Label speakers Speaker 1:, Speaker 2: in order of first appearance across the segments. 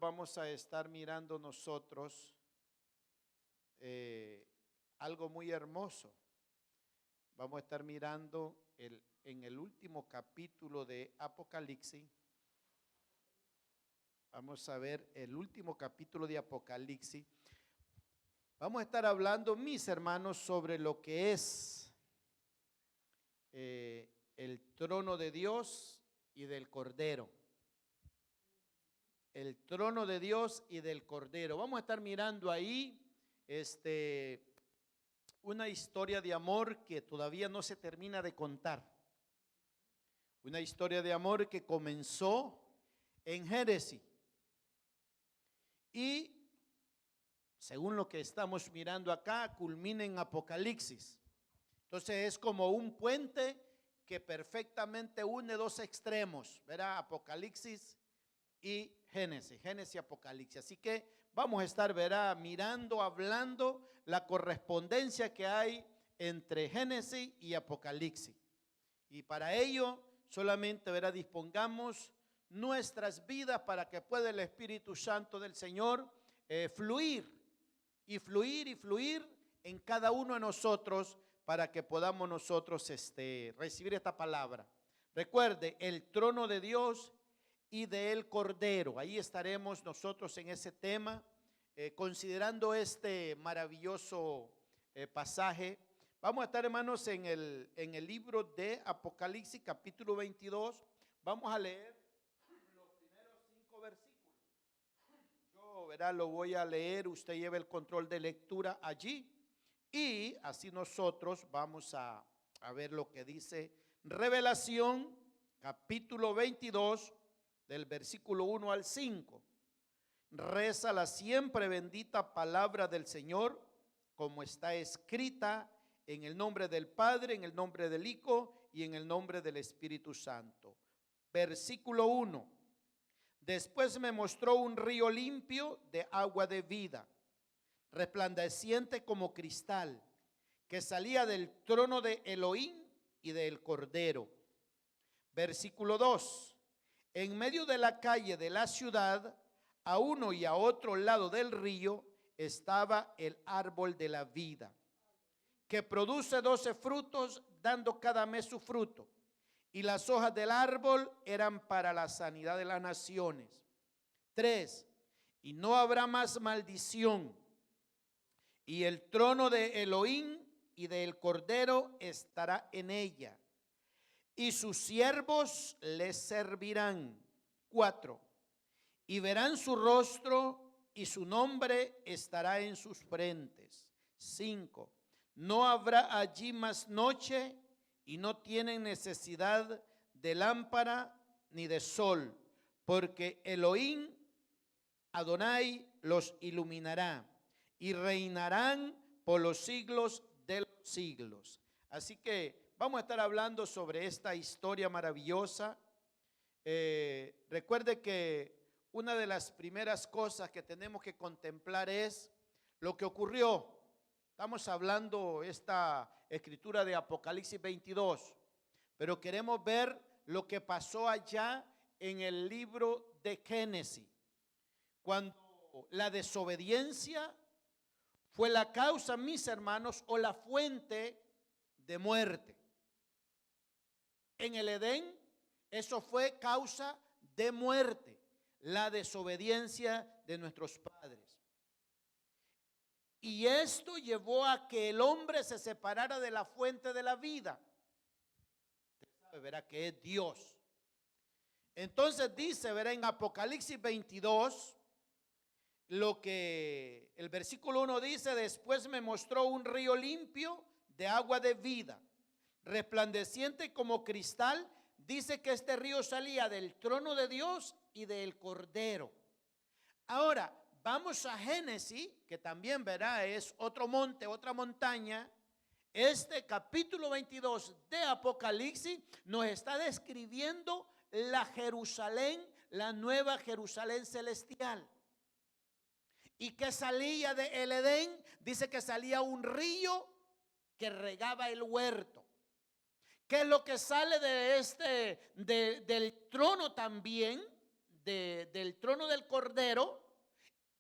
Speaker 1: vamos a estar mirando nosotros algo muy hermoso. Vamos a estar mirando en el último capítulo de Apocalipsis. Vamos a ver el último capítulo de Apocalipsis. Vamos a estar hablando, mis hermanos, sobre lo que es el trono de Dios y del Cordero. El trono de Dios y del Cordero. Vamos a estar mirando ahí una historia de amor que todavía no se termina de contar. Una historia de amor que comenzó en Génesis y, según lo que estamos mirando acá, culmina en Apocalipsis. Entonces es como un puente que perfectamente une dos extremos, ¿verdad? Apocalipsis y Génesis, Génesis y Apocalipsis. Así que vamos a estar, verá, mirando, hablando la correspondencia que hay entre Génesis y Apocalipsis. Y para ello solamente, verá, dispongamos nuestras vidas para que pueda el Espíritu Santo del Señor fluir y fluir y fluir en cada uno de nosotros para que podamos nosotros recibir esta palabra. Recuerde, el trono de Dios y del Cordero. Ahí estaremos nosotros en ese tema, considerando este maravilloso pasaje. Vamos a estar, hermanos, en el libro de Apocalipsis, capítulo 22. Vamos a leer los primeros 5 versículos. Yo, verá, lo voy a leer. Usted lleva el control de lectura allí. Y así nosotros vamos a ver lo que dice Revelación, capítulo 22, del versículo 1 al 5. Reza la siempre bendita palabra del Señor, como está escrita, en el nombre del Padre, en el nombre del Hijo y en el nombre del Espíritu Santo. Versículo 1. Después me mostró un río limpio de agua de vida, resplandeciente como cristal, que salía del trono de Elohim y del Cordero. Versículo 2. En medio de la calle de la ciudad, a uno y a otro lado del río, estaba el árbol de la vida, que produce 12 frutos, dando cada mes su fruto. Y las hojas del árbol eran para la sanidad de las naciones. 3. Y no habrá más maldición. Y el trono de Elohim y del Cordero estará en ella, y sus siervos les servirán. 4. Y verán su rostro, y su nombre estará en sus frentes. 5. No habrá allí más noche, y no tienen necesidad de lámpara ni de sol, porque Elohim Adonai los iluminará, y reinarán por los siglos de los siglos. Así que vamos a estar hablando sobre esta historia maravillosa. Recuerde que una de las primeras cosas que tenemos que contemplar es lo que ocurrió. Estamos hablando esta escritura de Apocalipsis 22, pero queremos ver lo que pasó allá en el libro de Génesis, cuando la desobediencia fue la causa, mis hermanos, o la fuente de muerte. En el Edén, eso fue causa de muerte, la desobediencia de nuestros padres. Y esto llevó a que el hombre se separara de la fuente de la vida. Usted sabe, verá, que es Dios. Entonces dice, verá, en Apocalipsis 22, lo que el versículo 1 dice: después me mostró un río limpio de agua de vida, resplandeciente como cristal. Dice que este río salía del trono de Dios y del Cordero. Ahora, vamos a Génesis, que también, verá, es otro monte, otra montaña. Este capítulo 22 de Apocalipsis nos está describiendo la Jerusalén, la nueva Jerusalén celestial. ¿Y que salía de el Edén? Dice que salía un río que regaba el huerto. ¿Qué es lo que sale de del trono también del trono del Cordero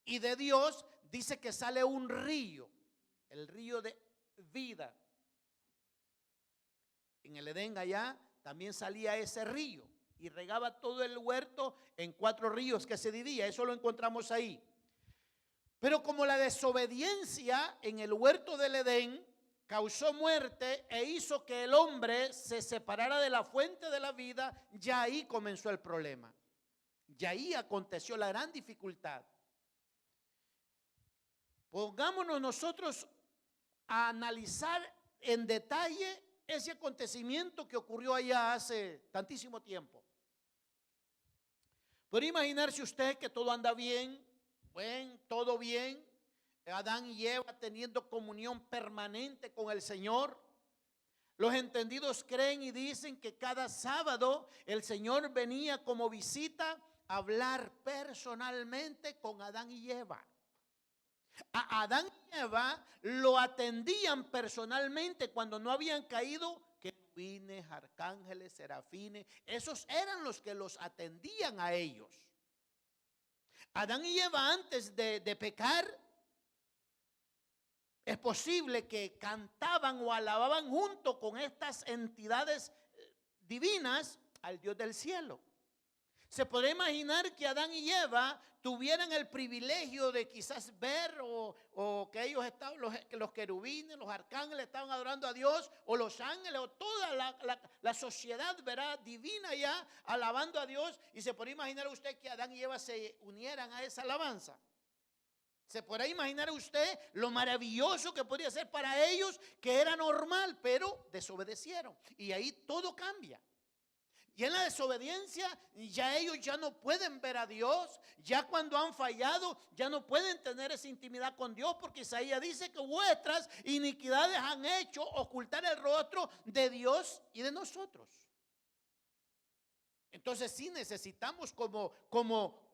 Speaker 1: y de Dios, dice que sale un río, el río de vida. En el Edén allá también salía ese río y regaba todo el huerto en 4 ríos que se dividía. Eso lo encontramos ahí. Pero como la desobediencia en el huerto del Edén causó muerte e hizo que el hombre se separara de la fuente de la vida, ya ahí comenzó el problema. Ya ahí aconteció la gran dificultad. Pongámonos nosotros a analizar en detalle ese acontecimiento que ocurrió allá hace tantísimo tiempo. ¿Puede imaginarse usted que todo anda bien? Bueno, todo bien. Adán y Eva teniendo comunión permanente con el Señor. Los entendidos creen y dicen que cada sábado el Señor venía como visita a hablar personalmente con Adán y Eva. A Adán y Eva lo atendían personalmente cuando no habían caído querubines, arcángeles, serafines. Esos eran los que los atendían a ellos. Adán y Eva antes de pecar, es posible que cantaban o alababan junto con estas entidades divinas al Dios del cielo. Se podría imaginar que Adán y Eva tuvieran el privilegio de quizás ver o que ellos estaban, los querubines, los arcángeles estaban adorando a Dios, o los ángeles, o toda la sociedad, verá, divina ya, alabando a Dios. Y se podría imaginar usted que Adán y Eva se unieran a esa alabanza. Se podrá imaginar usted lo maravilloso que podría ser para ellos, que era normal, pero desobedecieron. Y ahí todo cambia. Y en la desobediencia ya ellos ya no pueden ver a Dios. Ya cuando han fallado ya no pueden tener esa intimidad con Dios, porque Isaías dice que vuestras iniquidades han hecho ocultar el rostro de Dios y de nosotros. Entonces sí necesitamos como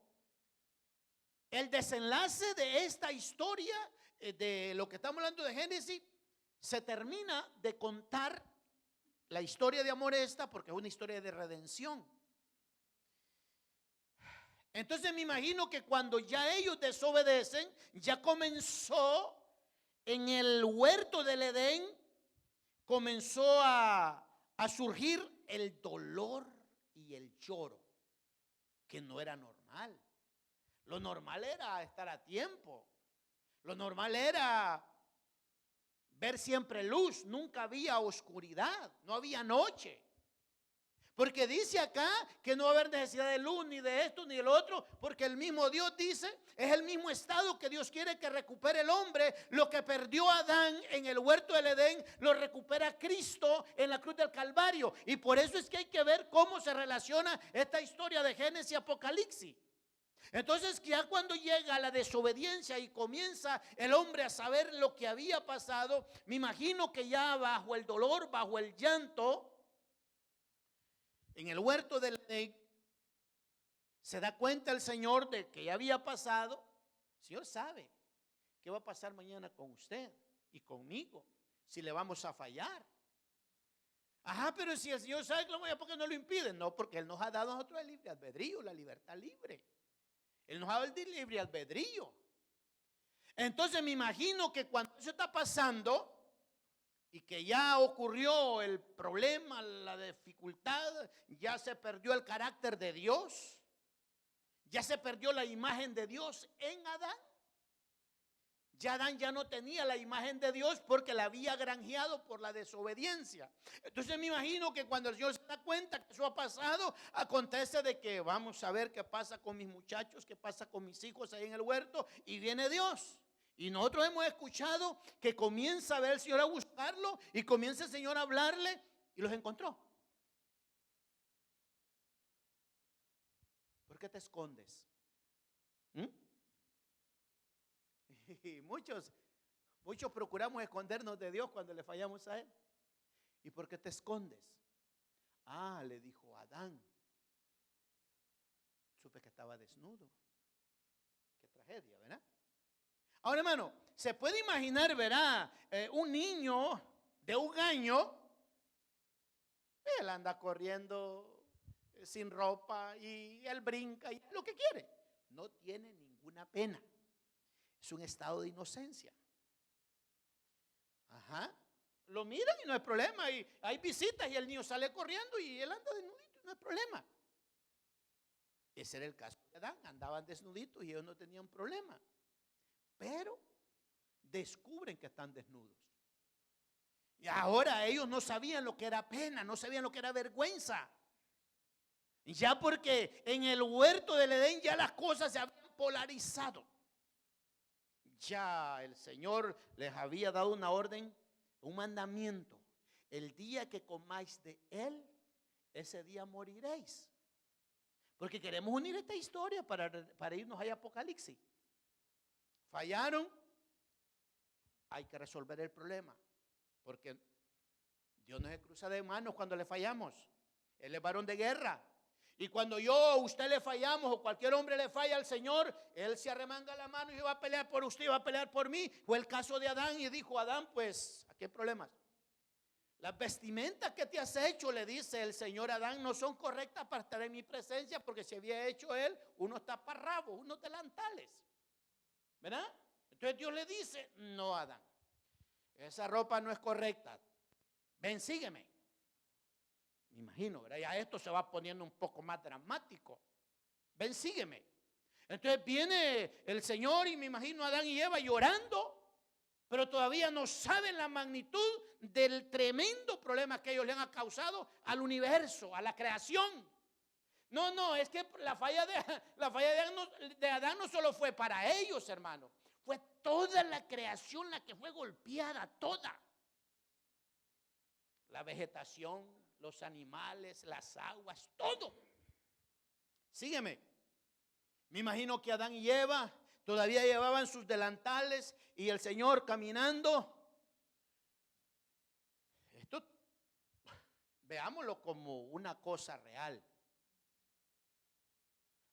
Speaker 1: el desenlace de esta historia, de lo que estamos hablando de Génesis, se termina de contar la historia de amor esta, porque es una historia de redención. Entonces me imagino que cuando ya ellos desobedecen, ya comenzó en el huerto del Edén, comenzó a surgir el dolor y el lloro, que no era normal. Lo normal era estar a tiempo. Lo normal era ver siempre luz. Nunca había oscuridad, no había noche. Porque dice acá que no va a haber necesidad de luz, ni de esto, ni del otro, porque el mismo Dios dice, es el mismo estado que Dios quiere que recupere el hombre. Lo que perdió Adán en el huerto del Edén, lo recupera Cristo en la cruz del Calvario. Y por eso es que hay que ver cómo se relaciona esta historia de Génesis y Apocalipsis. Entonces ya cuando llega la desobediencia y comienza el hombre a saber lo que había pasado, me imagino que ya bajo el dolor, bajo el llanto, en el huerto del Edén, se da cuenta el Señor de que ya había pasado. El Señor sabe qué va a pasar mañana con usted y conmigo, si le vamos a fallar. Ajá, pero si el Señor sabe, ¿por qué no lo impide? No, porque Él nos ha dado a nosotros el libre albedrío, la libertad libre. Él nos ha dado el libre albedrío. Entonces me imagino que cuando eso está pasando y que ya ocurrió el problema, la dificultad, ya se perdió el carácter de Dios, ya se perdió la imagen de Dios en Adán. Ya Adán ya no tenía la imagen de Dios porque la había granjeado por la desobediencia. Entonces me imagino que cuando el Señor se da cuenta que eso ha pasado, acontece de que vamos a ver qué pasa con mis muchachos, qué pasa con mis hijos ahí en el huerto, y viene Dios. Y nosotros hemos escuchado que comienza a ver el Señor a buscarlo y comienza el Señor a hablarle y los encontró. ¿Por qué te escondes? Y muchos procuramos escondernos de Dios cuando le fallamos a Él. ¿Y por qué te escondes? Ah, le dijo Adán. Supe que estaba desnudo. Qué tragedia, ¿verdad? Ahora, hermano, se puede imaginar, ¿verdad? Un niño de 1 año, él anda corriendo sin ropa y él brinca y lo que quiere. No tiene ninguna pena. Es un estado de inocencia. Ajá. Lo miran y no hay problema. Y hay visitas y el niño sale corriendo y él anda desnudito y no hay problema. Ese era el caso de Adán. Andaban desnuditos y ellos no tenían problema. Pero descubren que están desnudos. Y ahora ellos no sabían lo que era pena, no sabían lo que era vergüenza. Ya porque en el huerto del Edén ya las cosas se habían polarizado. Ya el Señor les había dado una orden, un mandamiento. El día que comáis de él, ese día moriréis. Porque queremos unir esta historia para irnos a Apocalipsis. Fallaron, hay que resolver el problema. Porque Dios no se cruza de manos cuando le fallamos. Él es varón de guerra. Y cuando yo o usted le fallamos o cualquier hombre le falla al Señor, Él se arremanga la mano y va a pelear por usted, va a pelear por mí. Fue el caso de Adán y dijo Adán, pues, ¿a qué problemas? Las vestimentas que te has hecho, le dice el Señor a Adán, no son correctas para estar en mi presencia, porque si había hecho Él unos taparrabos, unos delantales. ¿Verdad? Entonces Dios le dice, no, Adán, esa ropa no es correcta. Ven, sígueme. Me imagino, ¿verdad? Ya esto se va poniendo un poco más dramático. Ven, sígueme. Entonces viene el Señor y me imagino a Adán y Eva llorando, pero todavía no saben la magnitud del tremendo problema que ellos le han causado al universo, a la creación. No, es que la falla de Adán no solo fue para ellos, hermano. Fue toda la creación la que fue golpeada, toda. La vegetación, los animales, las aguas, todo. Sígueme. Me imagino que Adán y Eva todavía llevaban sus delantales y el Señor caminando. Esto, veámoslo como una cosa real.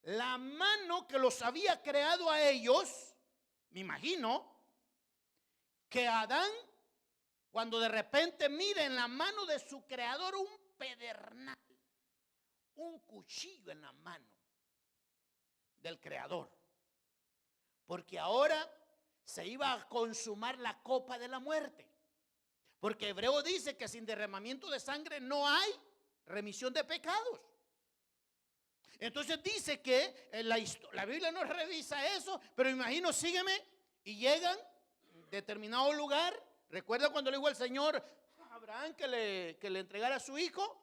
Speaker 1: La mano que los había creado a ellos, me imagino que Adán, cuando de repente mira en la mano de su creador un pedernal, un cuchillo en la mano del creador, porque ahora se iba a consumar la copa de la muerte, porque Hebreo dice que sin derramamiento de sangre no hay remisión de pecados. Entonces dice que la Biblia no revisa eso, pero imagino, sígueme, y llegan a determinado lugar. ¿Recuerda cuando le dijo el Señor a Abraham que le entregara a su hijo?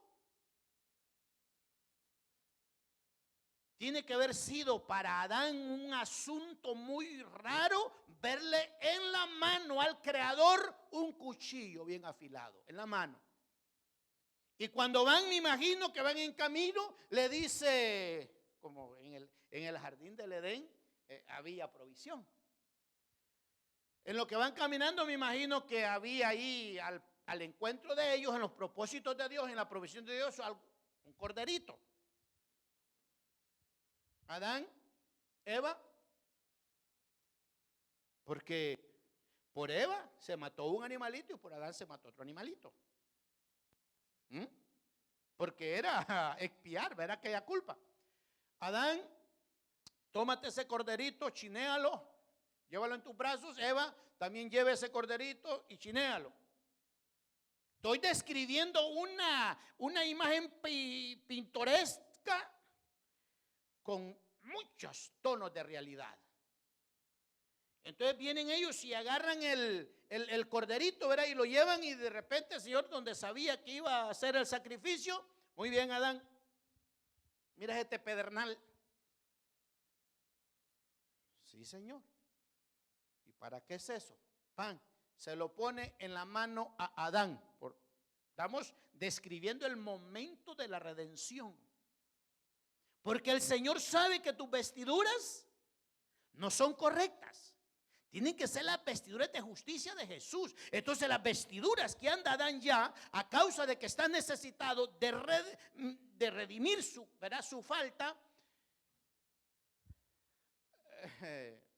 Speaker 1: Tiene que haber sido para Adán un asunto muy raro verle en la mano al Creador un cuchillo bien afilado, en la mano. Y cuando van, me imagino que van en camino, le dice, como en el jardín del Edén había provisión. En lo que van caminando, me imagino que había ahí al encuentro de ellos, en los propósitos de Dios, en la provisión de Dios, un corderito. Adán, Eva, porque por Eva se mató un animalito y por Adán se mató otro animalito. Porque era expiar, ver aquella culpa. Adán, tómate ese corderito, chinéalo, llévalo en tus brazos. Eva, también lleve ese corderito y chinéalo. Estoy describiendo una imagen pintoresca con muchos tonos de realidad. Entonces vienen ellos y agarran el corderito, ¿verdad? Y lo llevan, y de repente el Señor, donde sabía que iba a hacer el sacrificio, muy bien, Adán, mira este pedernal. Sí, Señor. ¿Y para qué es eso? Pan. Se lo pone en la mano a Adán. Estamos describiendo el momento de la redención. Porque el Señor sabe que tus vestiduras no son correctas. Tienen que ser las vestiduras de justicia de Jesús. Entonces las vestiduras que anda Adán ya, a causa de que está necesitado de redimir su falta,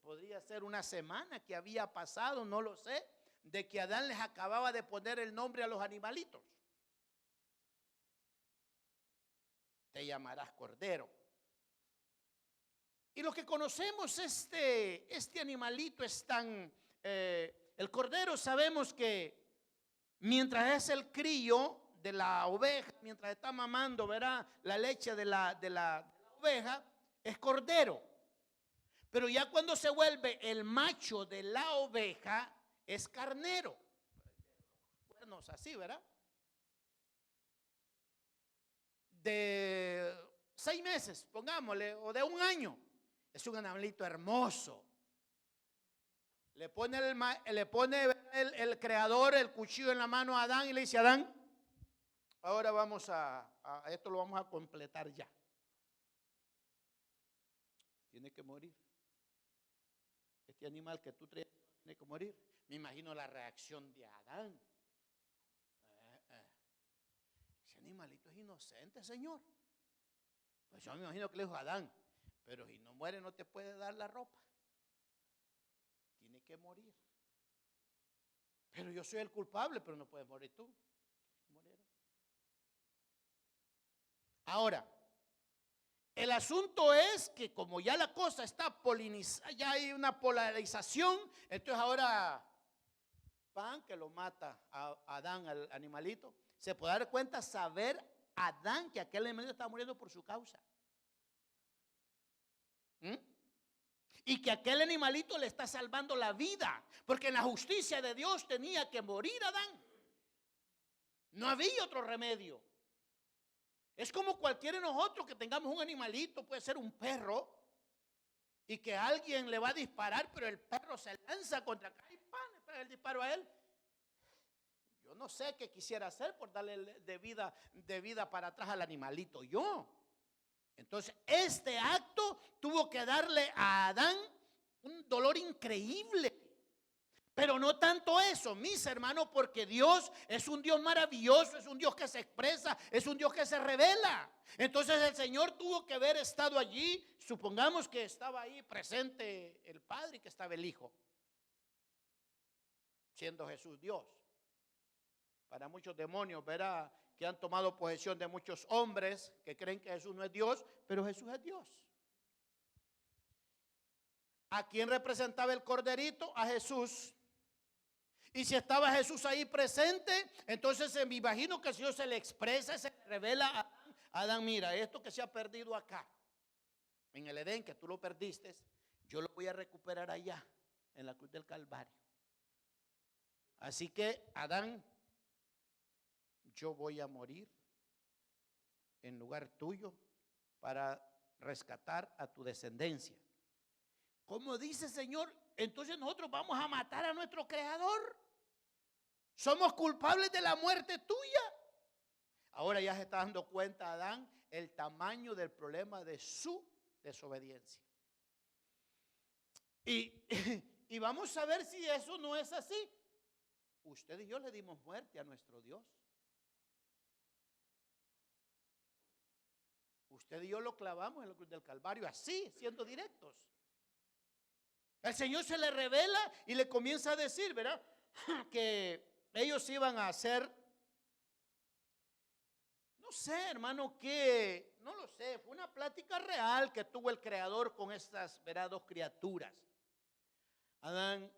Speaker 1: podría ser una semana que había pasado, no lo sé, de que Adán les acababa de poner el nombre a los animalitos. te llamarás cordero. Y lo que conocemos, este animalito es tan, el cordero sabemos que mientras es el crío de la oveja, mientras está mamando, verá la leche de la oveja, es cordero. Pero ya cuando se vuelve el macho de la oveja, es carnero. Cuernos así, ¿verdad? De 6 meses, pongámosle, o de 1 año. Es un animalito hermoso. Le pone el creador el cuchillo en la mano a Adán y le dice: Adán, ahora vamos a esto lo vamos a completar ya. Tiene que morir. Este animal que tú traes tiene que morir. Me imagino la reacción de Adán. Ese animalito es inocente, Señor. Pues yo me imagino que le dijo a Adán: pero si no muere no te puede dar la ropa. Tiene que morir. Pero yo soy el culpable, pero no puedes morir tú. Ahora, el asunto es que como ya la cosa está polinizada, ya hay una polarización, entonces ahora Pan, que lo mata a Adán, al animalito, se puede dar cuenta, saber Adán que aquel animalito estaba muriendo por su causa. Y que aquel animalito le está salvando la vida, porque en la justicia de Dios tenía que morir Adán. No había otro remedio. Es como cualquiera de nosotros que tengamos un animalito, puede ser un perro, y que alguien le va a disparar, pero el perro se lanza contra acá y ¡pam! Le pega el disparo a él. Yo no sé qué quisiera hacer por darle de vida para atrás al animalito yo. Entonces, este acto tuvo que darle a Adán un dolor increíble. Pero no tanto eso, mis hermanos, porque Dios es un Dios maravilloso, es un Dios que se expresa, es un Dios que se revela. Entonces el Señor tuvo que haber estado allí. Supongamos que estaba ahí presente el Padre y que estaba el Hijo, siendo Jesús Dios. Para muchos demonios, verá que han tomado posesión de muchos hombres que creen que Jesús no es Dios, pero Jesús es Dios. ¿A quién representaba el corderito? A Jesús. Y si estaba Jesús ahí presente, entonces me imagino que el Señor se le expresa, se le revela a Adán: Adán, mira, esto que se ha perdido acá, en el Edén, que tú lo perdiste, yo lo voy a recuperar allá, en la cruz del Calvario. Así que, Adán, yo voy a morir en lugar tuyo para rescatar a tu descendencia. ¿Cómo dice el Señor? Entonces nosotros vamos a matar a nuestro Creador. Somos culpables de la muerte tuya. Ahora ya se está dando cuenta Adán el tamaño del problema de su desobediencia. Y vamos a ver si eso no es así. Usted y yo le dimos muerte a nuestro Dios. Usted y yo lo clavamos en la cruz del Calvario, así, siendo directos. El Señor se le revela y le comienza a decir, ¿verdad?, que ellos iban a hacer, no sé, hermano, que, no lo sé, fue una plática real que tuvo el Creador con estas, ¿verdad?, 2 criaturas. Adán,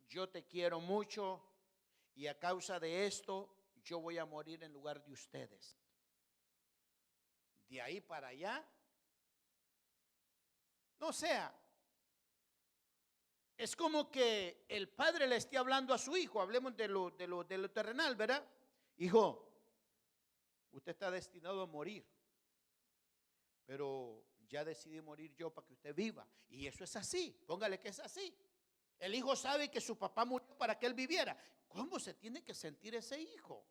Speaker 1: yo te quiero mucho y a causa de esto yo voy a morir en lugar de ustedes. De ahí para allá, no sea, es como que el padre le esté hablando a su hijo. Hablemos de lo terrenal, ¿verdad? Hijo, usted está destinado a morir, pero ya decidí morir yo para que usted viva. Y eso es así, póngale que es así. El hijo sabe que su papá murió para que él viviera. ¿Cómo se tiene que sentir ese hijo?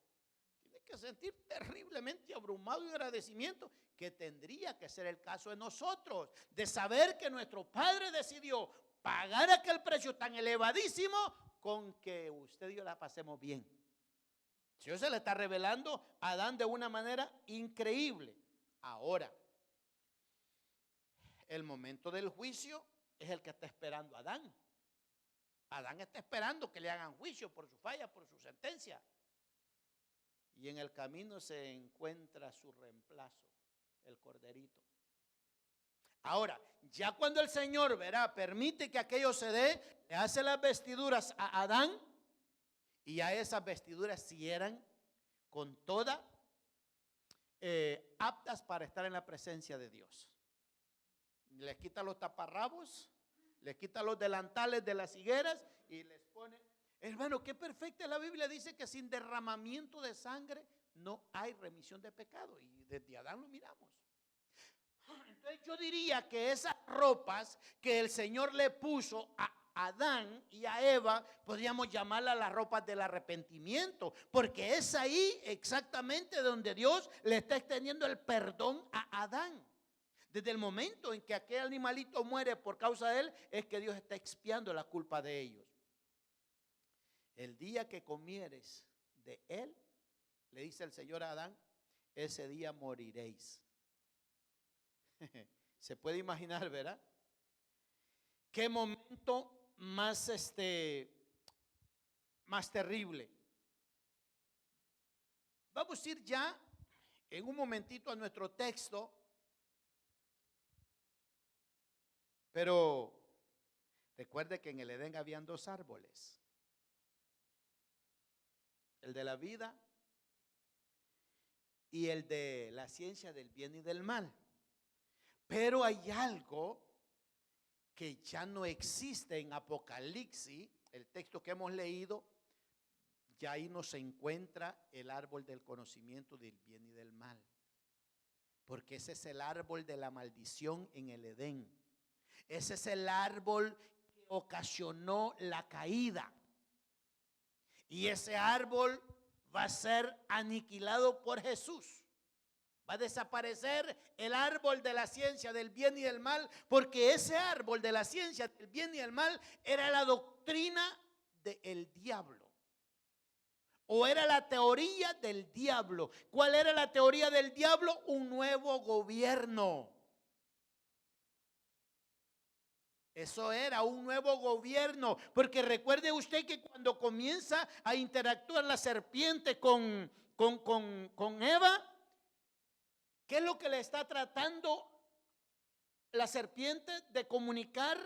Speaker 1: Tiene que sentir terriblemente abrumado y agradecimiento, que tendría que ser el caso de nosotros, de saber que nuestro Padre decidió pagar aquel precio tan elevadísimo con que usted y yo la pasemos bien. Dios se le está revelando a Adán de una manera increíble. Ahora, el momento del juicio es el que está esperando a Adán. Adán está esperando que le hagan juicio por su falla, por su sentencia. Y en el camino se encuentra su reemplazo. el corderito. Ahora, ya cuando el Señor, verá, permite que aquello se dé, le hace las vestiduras a Adán, y a esas vestiduras sí eran con toda aptas para estar en la presencia de Dios. Les quita los taparrabos, les quita los delantales de las higueras y les pone. Hermano, qué perfecta la Biblia, dice que sin derramamiento de sangre no hay remisión de pecado, y desde Adán lo miramos. Entonces yo diría que esas ropas que el Señor le puso a Adán y a Eva, podríamos llamarlas las ropas del arrepentimiento, porque es ahí exactamente donde Dios le está extendiendo el perdón a Adán. Desde el momento en que aquel animalito muere por causa de él, es que Dios está expiando la culpa de ellos. El día que comieres de él, le dice el Señor a Adán, ese día moriréis. Se puede imaginar, ¿verdad? Qué momento más más terrible. Vamos a ir ya en un momentito a nuestro texto, pero recuerde que en el Edén habían dos árboles, el de la vida y el de la ciencia del bien y del mal. Pero hay algo que ya no existe en Apocalipsis, el texto que hemos leído, ya ahí no se encuentra el árbol del conocimiento del bien y del mal, porque ese es el árbol de la maldición en el Edén. Ese es el árbol que ocasionó la caída, y ese árbol va a ser aniquilado por Jesús. Va a desaparecer el árbol de la ciencia del bien y del mal, porque ese árbol de la ciencia del bien y del mal era la doctrina del diablo, o era la teoría del diablo. ¿Cuál era la teoría del diablo? Un nuevo gobierno. Eso era un nuevo gobierno, porque recuerde usted que cuando comienza a interactuar la serpiente con Eva, ¿qué es lo que le está tratando la serpiente de comunicar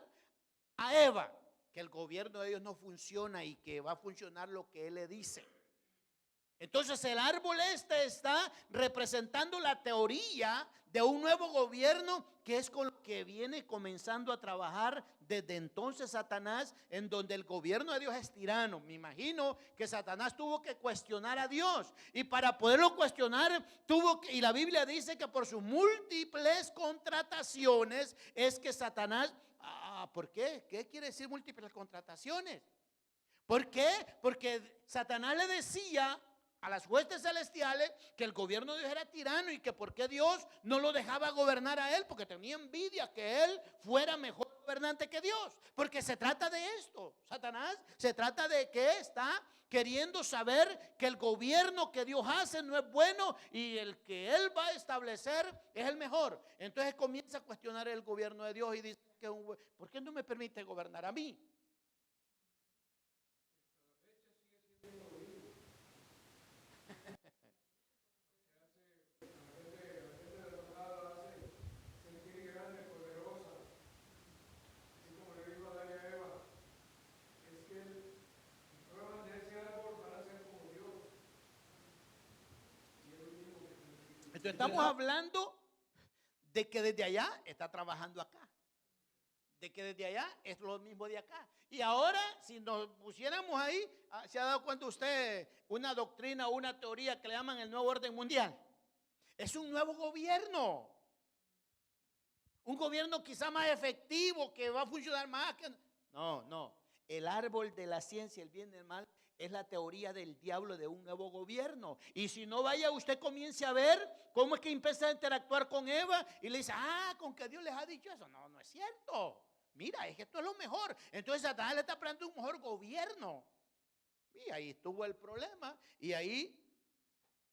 Speaker 1: a Eva? Que el gobierno de Dios no funciona y que va a funcionar lo que Él le dice. Entonces el árbol está representando la teoría de un nuevo gobierno, que es con lo que viene comenzando a trabajar desde entonces Satanás, en donde el gobierno de Dios es tirano. Me imagino que Satanás tuvo que cuestionar a Dios, y para poderlo cuestionar y la Biblia dice que por sus múltiples contrataciones es que Satanás, ¿por qué? ¿Qué quiere decir múltiples contrataciones? ¿Por qué? Porque Satanás le decía a las huestes celestiales que el gobierno de Dios era tirano, y que por qué Dios no lo dejaba gobernar a él, porque tenía envidia que él fuera mejor gobernante que Dios. Porque se trata de esto, Satanás se trata de que está queriendo saber que el gobierno que Dios hace no es bueno, y el que él va a establecer es el mejor. Entonces comienza a cuestionar el gobierno de Dios y dice que ¿por qué no me permite gobernar a mí? Entonces estamos hablando de que desde allá está trabajando acá, de que desde allá es lo mismo de acá. Y ahora, si nos pusiéramos ahí, ¿se ha dado cuenta usted una doctrina o una teoría que le llaman el nuevo orden mundial? Es un nuevo gobierno, un gobierno quizá más efectivo, que va a funcionar más que... No, el árbol de la ciencia, el bien y el mal, es la teoría del diablo de un nuevo gobierno. Y si no, vaya, usted comience a ver cómo es que empieza a interactuar con Eva y le dice, con que Dios les ha dicho eso. No es cierto. Mira, es que esto es lo mejor. Entonces Satanás le está planteando un mejor gobierno. Y ahí estuvo el problema, y ahí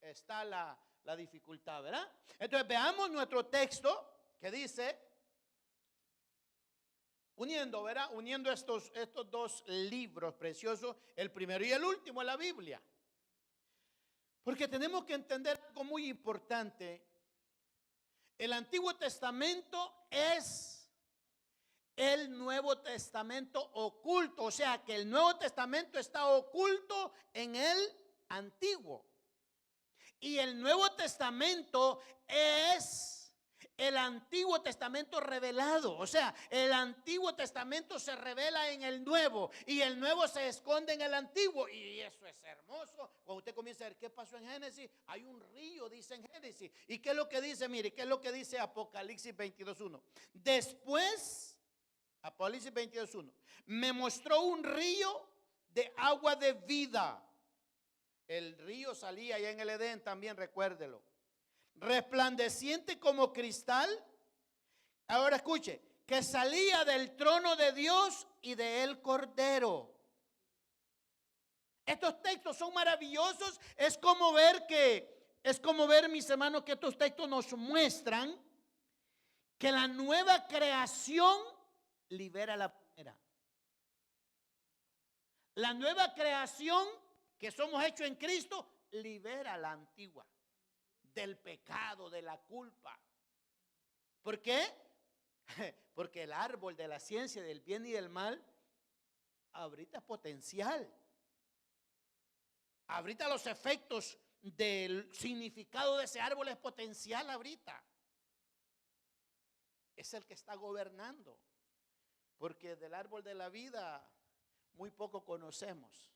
Speaker 1: está la dificultad, ¿verdad? Entonces veamos nuestro texto que dice, uniendo, ¿verdad? Uniendo estos dos libros preciosos, el primero y el último en la Biblia. Porque tenemos que entender algo muy importante. El Antiguo Testamento es el Nuevo Testamento oculto. O sea que el Nuevo Testamento está oculto en el Antiguo. Y el Nuevo Testamento es el Antiguo Testamento revelado. O sea, el Antiguo Testamento se revela en el Nuevo y el Nuevo se esconde en el Antiguo. Y eso es hermoso. Cuando usted comienza a ver qué pasó en Génesis, hay un río, dice en Génesis. ¿Y qué es lo que dice? Mire, ¿qué es lo que dice Apocalipsis 22:1? Después, Apocalipsis 22:1, me mostró un río de agua de vida. El río salía allá en el Edén también, recuérdelo. Resplandeciente como cristal. Ahora escuche, que salía del trono de Dios y del Cordero. Estos textos son maravillosos. Es como ver, mis hermanos, que estos textos nos muestran que la nueva creación libera la primera. La nueva creación que somos hechos en Cristo libera la antigua del pecado, de la culpa. ¿Por qué? Porque el árbol de la ciencia del bien y del mal ahorita es potencial. Ahorita los efectos del significado de ese árbol es potencial ahorita. Es el que está gobernando. Porque del árbol de la vida muy poco conocemos.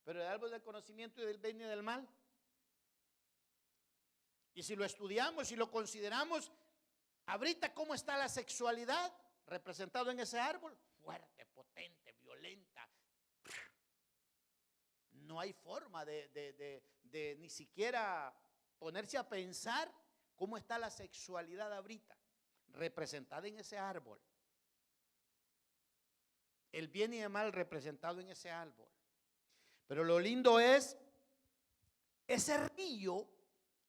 Speaker 1: Pero el árbol del conocimiento y del bien y del mal. Y si lo estudiamos y lo consideramos, ahorita cómo está la sexualidad representado en ese árbol, fuerte, potente, violenta. No hay forma de ni siquiera ponerse a pensar cómo está la sexualidad ahorita representada en ese árbol. El bien y el mal representado en ese árbol. Pero lo lindo es ese río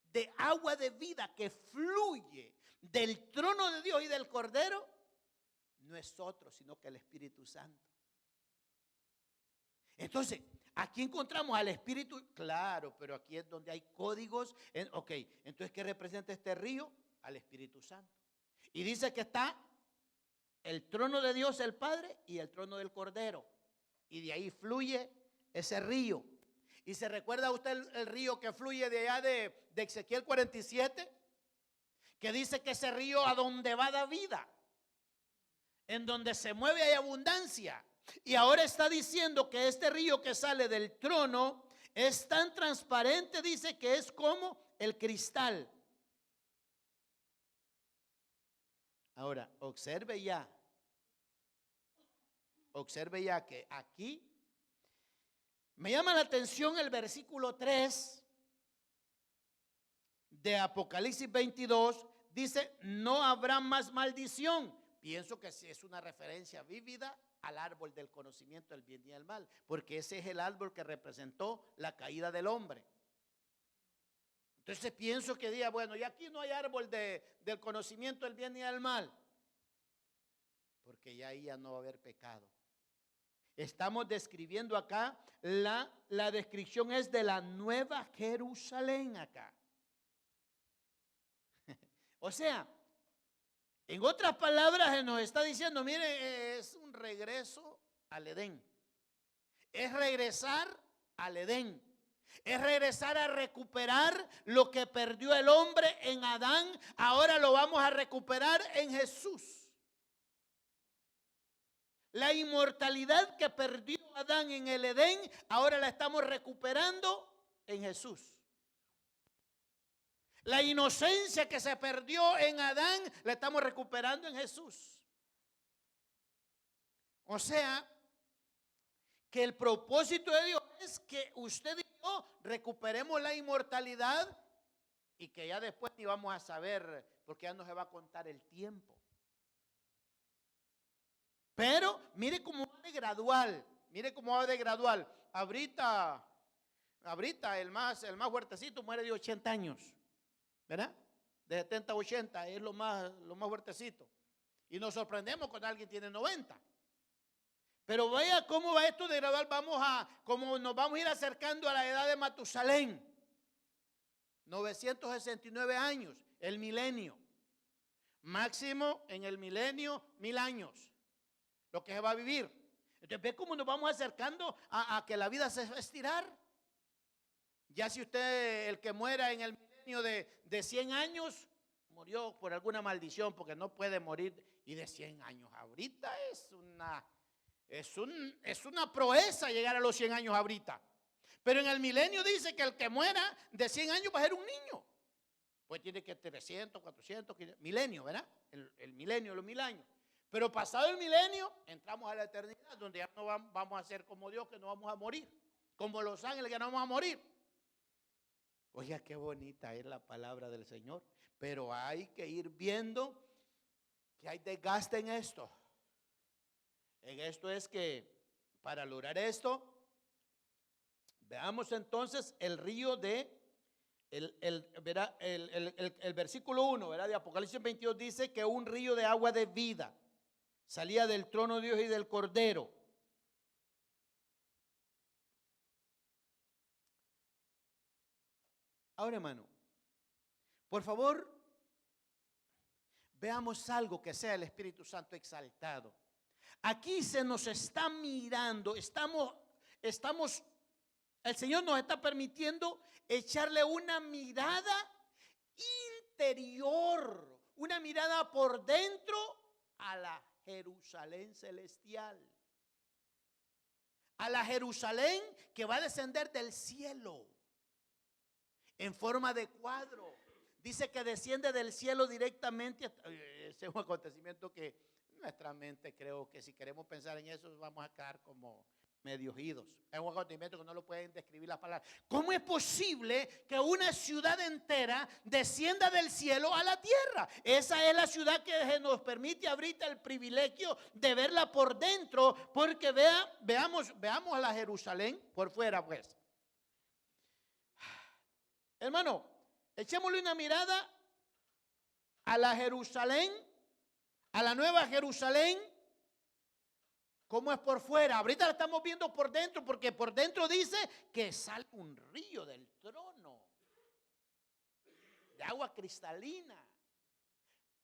Speaker 1: de agua de vida que fluye del trono de Dios y del Cordero, no es otro sino que el Espíritu Santo. Entonces, aquí encontramos al Espíritu, claro, pero aquí es donde hay códigos. Ok, entonces, ¿qué representa este río? Al Espíritu Santo. Y dice que está el trono de Dios el Padre y el trono del Cordero. Y de ahí fluye ese río. ¿Y se recuerda usted el río que fluye de allá de Ezequiel 47? Que dice que ese río a donde va da vida. En donde se mueve hay abundancia. Y ahora está diciendo que este río que sale del trono es tan transparente, dice que es como el cristal. Ahora, observe ya que aquí me llama la atención el versículo 3 de Apocalipsis 22. Dice, no habrá más maldición. Pienso que es una referencia vívida al árbol del conocimiento del bien y del mal, porque ese es el árbol que representó la caída del hombre. Entonces pienso que diga, bueno, y aquí no hay árbol del conocimiento del bien y del mal, porque ya ahí ya no va a haber pecado. Estamos describiendo acá, la descripción es de la nueva Jerusalén acá. O sea, en otras palabras, se nos está diciendo, mire, es un regreso al Edén. Es regresar al Edén. Es regresar a recuperar lo que perdió el hombre en Adán. Ahora lo vamos a recuperar en Jesús. La inmortalidad que perdió Adán en el Edén, ahora la estamos recuperando en Jesús. La inocencia que se perdió en Adán, la estamos recuperando en Jesús. O sea, que el propósito de Dios es que usted y yo recuperemos la inmortalidad y que ya después ni vamos a saber, porque ya no se va a contar el tiempo. Pero mire cómo va de gradual, Ahorita el más fuertecito muere de 80 años, ¿verdad? De 70 a 80 es lo más fuertecito. Y nos sorprendemos cuando alguien tiene 90. Pero vea cómo va esto de gradual, como nos vamos a ir acercando a la edad de Matusalén. 969 años, el milenio. Máximo en el milenio, 1000 años, lo que se va a vivir. Entonces, ve cómo nos vamos acercando a que la vida se va a estirar. Ya si usted, el que muera en el milenio de 100 años, murió por alguna maldición, porque no puede morir, y de 100 años ahorita es una proeza llegar a los 100 años ahorita. Pero en el milenio dice que el que muera de 100 años va a ser un niño. Pues tiene que 300, 400, 500, milenio, ¿verdad? El milenio, los 1000 años. Pero pasado el milenio, entramos a la eternidad, donde ya no vamos a ser como Dios, que no vamos a morir. Como los ángeles, que no vamos a morir. Oiga, qué bonita es la palabra del Señor. Pero hay que ir viendo que hay desgaste en esto. En esto es que para lograr esto, veamos entonces el río de, el versículo 1, ¿verdad? De Apocalipsis 22 dice que un río de agua de vida salía del trono de Dios y del Cordero. Ahora, hermano, por favor, veamos algo que sea el Espíritu Santo exaltado. Aquí se nos está mirando, el Señor nos está permitiendo echarle una mirada interior, una mirada por dentro a la Jerusalén celestial, a la Jerusalén que va a descender del cielo en forma de cuadro. Dice que desciende del cielo directamente. Ese es un acontecimiento que nuestra mente, creo que si queremos pensar en eso, vamos a quedar como medio idos. Es un acontecimiento que no lo pueden describir las palabras. ¿Cómo es posible que una ciudad entera descienda del cielo a la tierra? Esa es la ciudad que nos permite ahorita el privilegio de verla por dentro, porque veamos a la Jerusalén por fuera, pues. Hermano, echémosle una mirada a la Jerusalén, a la nueva Jerusalén. ¿Cómo es por fuera? Ahorita la estamos viendo por dentro, porque por dentro dice que sale un río del trono de agua cristalina.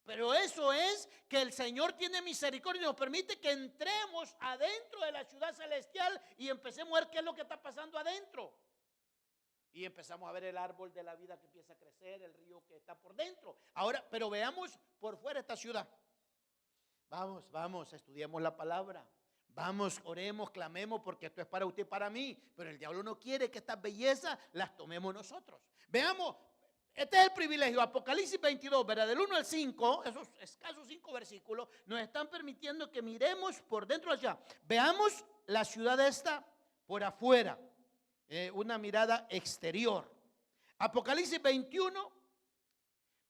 Speaker 1: Pero eso es que el Señor tiene misericordia y nos permite que entremos adentro de la ciudad celestial y empecemos a ver qué es lo que está pasando adentro. Y empezamos a ver el árbol de la vida que empieza a crecer, el río que está por dentro. Ahora, pero veamos por fuera esta ciudad. Vamos, estudiemos la palabra. Vamos, oremos, clamemos, porque esto es para usted y para mí. Pero el diablo no quiere que estas bellezas las tomemos nosotros. Veamos, este es el privilegio. Apocalipsis 22, ¿verdad? Del 1 al 5, esos escasos 5 versículos, nos están permitiendo que miremos por dentro allá. Veamos la ciudad esta por afuera. Una mirada exterior. Apocalipsis 21,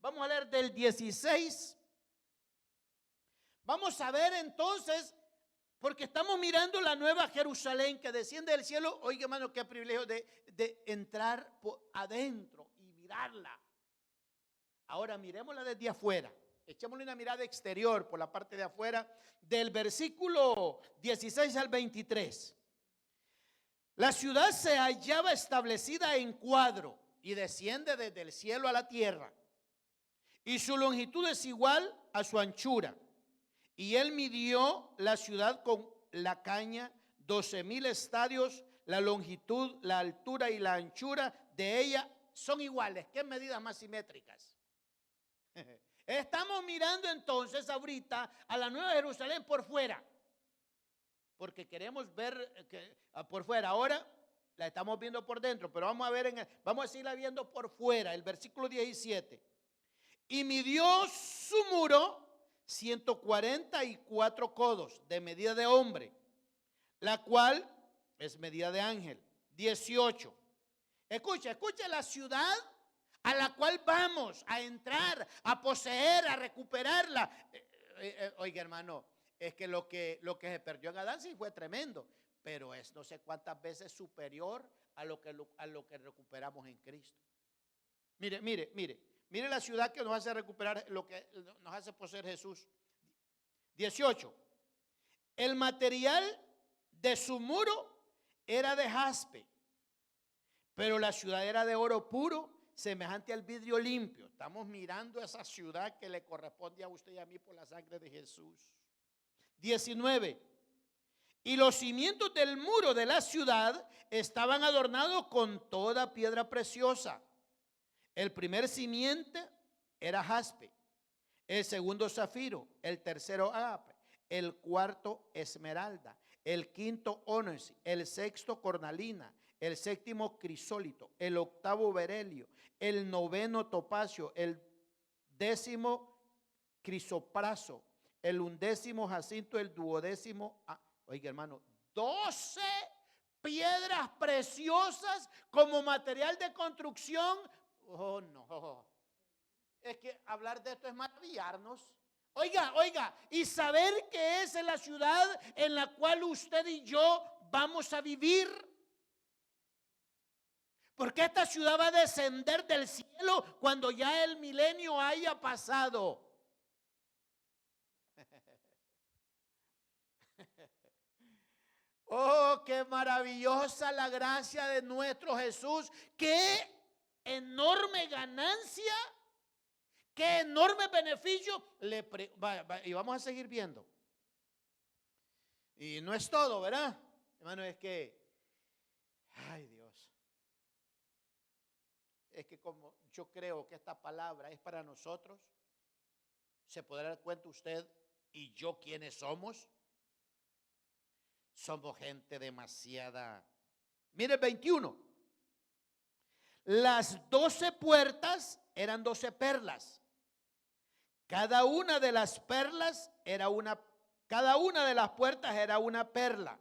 Speaker 1: vamos a leer del 16. Vamos a ver entonces, porque estamos mirando la nueva Jerusalén que desciende del cielo. Oiga, hermano, qué privilegio de entrar por adentro y mirarla. Ahora miremosla desde afuera. Echémosle una mirada exterior por la parte de afuera, del versículo 16 al 23. La ciudad se hallaba establecida en cuadro y desciende desde el cielo a la tierra. Y su longitud es igual a su anchura. Y él midió la ciudad con la caña, 12,000 estadios. La longitud, la altura y la anchura de ella son iguales. ¿Qué medidas más simétricas? Estamos mirando entonces ahorita a la nueva Jerusalén por fuera, porque queremos ver por fuera. Ahora la estamos viendo por dentro, pero vamos a ver, vamos a seguirla viendo por fuera. El versículo 17. Y midió su muro 144 codos de medida de hombre, la cual es medida de ángel. 18. Escucha la ciudad a la cual vamos a entrar, a poseer, a recuperarla. Oiga, hermano, es que lo que se perdió en Adán sí fue tremendo, pero es no sé cuántas veces superior a lo que recuperamos en Cristo. Mire la ciudad que nos hace recuperar, lo que nos hace poseer Jesús. 18. El material de su muro era de jaspe, pero la ciudad era de oro puro, semejante al vidrio limpio. Estamos mirando esa ciudad que le corresponde a usted y a mí por la sangre de Jesús. 19. Y los cimientos del muro de la ciudad estaban adornados con toda piedra preciosa. El primer simiente era jaspe, el segundo zafiro, el tercero ágape, el cuarto esmeralda, el quinto ónice, el sexto cornalina, el séptimo crisólito, el octavo berelio, el noveno topacio, el décimo crisopraso, el undécimo jacinto, el duodécimo. Oiga, hermano, 12 piedras preciosas como material de construcción. Oh, no. Es que hablar de esto es maravillarnos. Oiga, y saber que es en la ciudad en la cual usted y yo vamos a vivir. Porque esta ciudad va a descender del cielo cuando ya el milenio haya pasado. Oh, qué maravillosa la gracia de nuestro Jesús. Qué enorme ganancia, qué enorme beneficio. Y vamos a seguir viendo. Y no es todo, ¿verdad? Hermano, es que, ay Dios, es que como yo creo que esta palabra es para nosotros, se podrá dar cuenta usted y yo quiénes somos. Somos gente demasiada. Mire, 21. Las 12 puertas eran 12 perlas. Cada una de las puertas era una perla.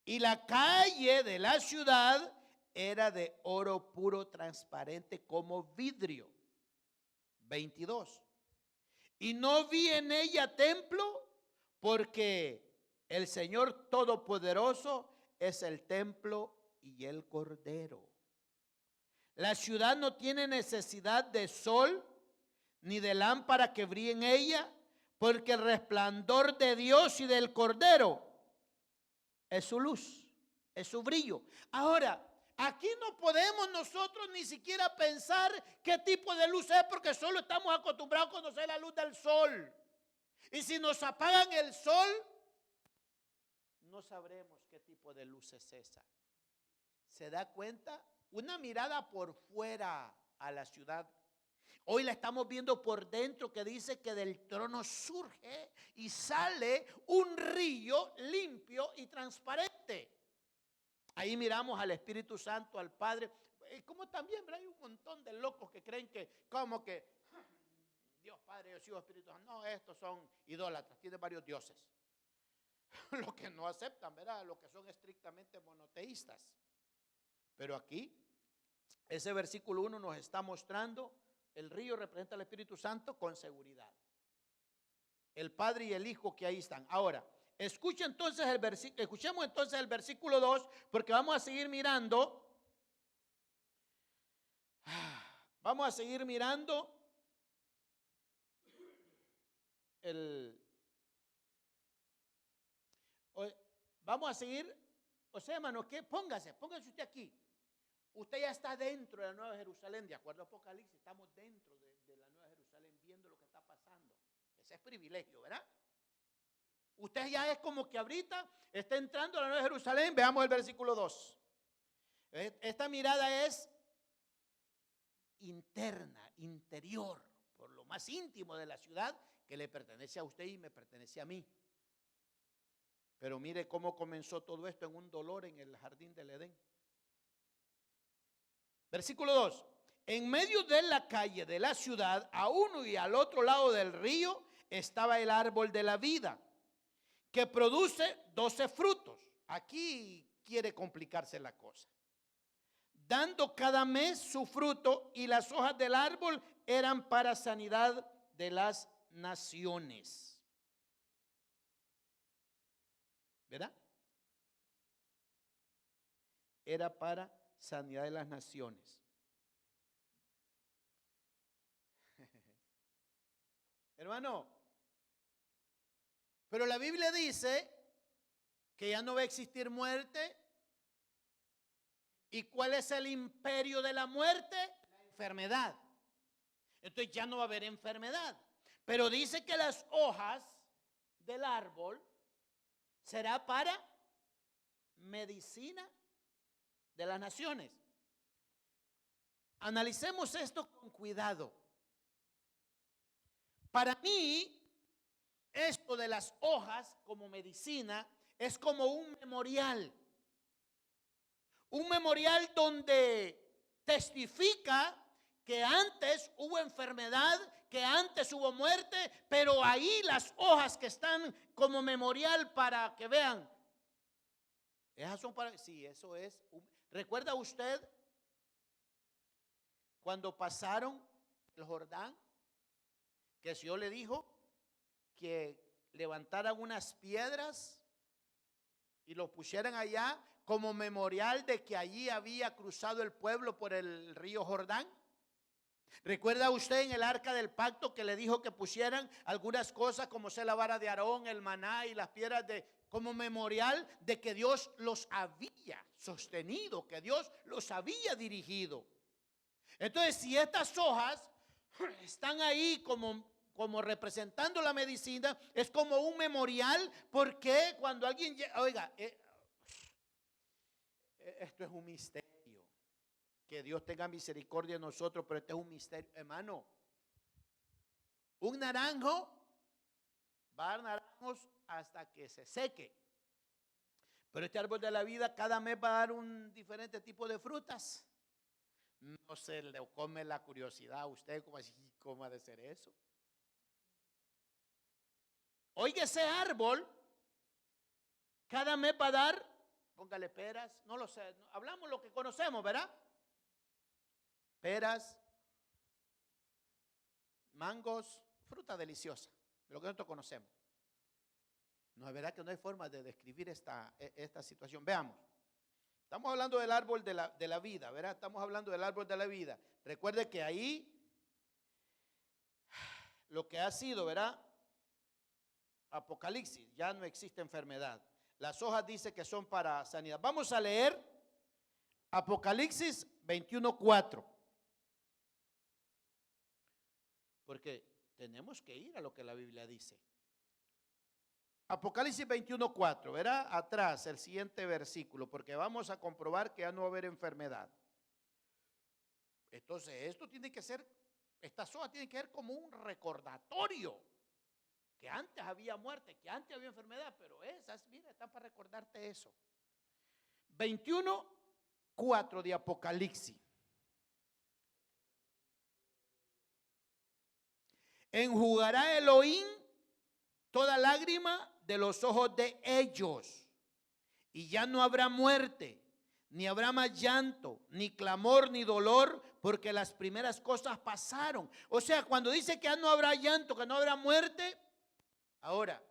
Speaker 1: Y la calle de la ciudad era de oro puro transparente como vidrio. 22. Y no vi en ella templo, porque el Señor Todopoderoso es el templo y el Cordero. La ciudad no tiene necesidad de sol ni de lámpara que brille en ella, porque el resplandor de Dios y del Cordero es su luz, es su brillo. Ahora, aquí no podemos nosotros ni siquiera pensar qué tipo de luz es, porque solo estamos acostumbrados a conocer la luz del sol. Y si nos apagan el sol, no sabremos qué tipo de luz es esa. ¿Se da cuenta? Una mirada por fuera a la ciudad. Hoy la estamos viendo por dentro, que dice que del trono surge y sale un río limpio y transparente. Ahí miramos al Espíritu Santo, al Padre. Como también hay un montón de locos que creen que como que Dios Padre, Dios Hijo, Espíritu Santo. No, estos son idólatras, tienen varios dioses. Los que no aceptan, ¿verdad? Los que son estrictamente monoteístas. Pero aquí, ese versículo 1 nos está mostrando, el río representa al Espíritu Santo con seguridad. El Padre y el Hijo que ahí están. Ahora, escuchemos entonces el versículo 2, porque vamos a seguir mirando. Vamos a seguir mirando vamos a seguir, o sea, hermano, que póngase usted aquí. Usted ya está dentro de la Nueva Jerusalén, de acuerdo a Apocalipsis, estamos dentro de la Nueva Jerusalén viendo lo que está pasando. Ese es privilegio, ¿verdad? Usted ya es como que ahorita está entrando a la Nueva Jerusalén. Veamos el versículo 2. Esta mirada es interna, interior, por lo más íntimo de la ciudad, que le pertenece a usted y me pertenece a mí. Pero mire cómo comenzó todo esto en un dolor en el jardín del Edén. Versículo 2. En medio de la calle de la ciudad, a uno y al otro lado del río, estaba el árbol de la vida, que produce 12 frutos. Aquí quiere complicarse la cosa. Dando cada mes su fruto, y las hojas del árbol eran para sanidad de las naciones. ¿Verdad? Era para sanidad de las naciones. Hermano, pero la Biblia dice que ya no va a existir muerte ¿Y cuál es el imperio de la muerte? La enfermedad. Entonces ya no va a haber enfermedad. Pero dice que las hojas del árbol será para medicina de las naciones. Analicemos esto con cuidado. Para mí, esto de las hojas como medicina es como un memorial. Un memorial donde testifica que antes hubo enfermedad, que antes hubo muerte, pero ahí las hojas que están como memorial para que vean. Esas son para, sí, eso es. ¿Recuerda usted cuando pasaron el Jordán? Que el Señor le dijo que levantaran unas piedras y los pusieran allá como memorial de que allí había cruzado el pueblo por el río Jordán. ¿Recuerda usted en el arca del pacto que le dijo que pusieran algunas cosas como sea la vara de Aarón, el maná y las piedras como memorial de que Dios los había sostenido, que Dios los había dirigido? Entonces, si estas hojas están ahí como representando la medicina, es como un memorial, porque cuando alguien llega, oiga, esto es un misterio. Que Dios tenga misericordia de nosotros, pero este es un misterio, hermano. Un naranjo va a dar naranjos hasta que se seque. Pero este árbol de la vida cada mes va a dar un diferente tipo de frutas. No se le come la curiosidad a usted, ¿cómo ha de ser eso? Oiga, ese árbol cada mes va a dar, póngale peras, no lo sé, hablamos lo que conocemos, ¿verdad? Peras, mangos, fruta deliciosa, lo que nosotros conocemos. No es verdad que no hay forma de describir esta situación. Veamos, estamos hablando del árbol de la vida, ¿verdad? Estamos hablando del árbol de la vida. Recuerde que ahí lo que ha sido, ¿verdad? Apocalipsis, ya no existe enfermedad. Las hojas dice que son para sanidad. Vamos a leer Apocalipsis 21:4. Porque tenemos que ir a lo que la Biblia dice. Apocalipsis 21:4, verá atrás el siguiente versículo, porque vamos a comprobar que ya no va a haber enfermedad. Entonces, esto tiene que ser, estas hojas tienen que ser como un recordatorio, que antes había muerte, que antes había enfermedad, pero esas, mira, están para recordarte eso. 21:4 de Apocalipsis. Enjugará Elohim toda lágrima de los ojos de ellos, y ya no habrá muerte, ni habrá más llanto, ni clamor, ni dolor, porque las primeras cosas pasaron. O sea, cuando dice que ya no habrá llanto, que no habrá muerte, ahora,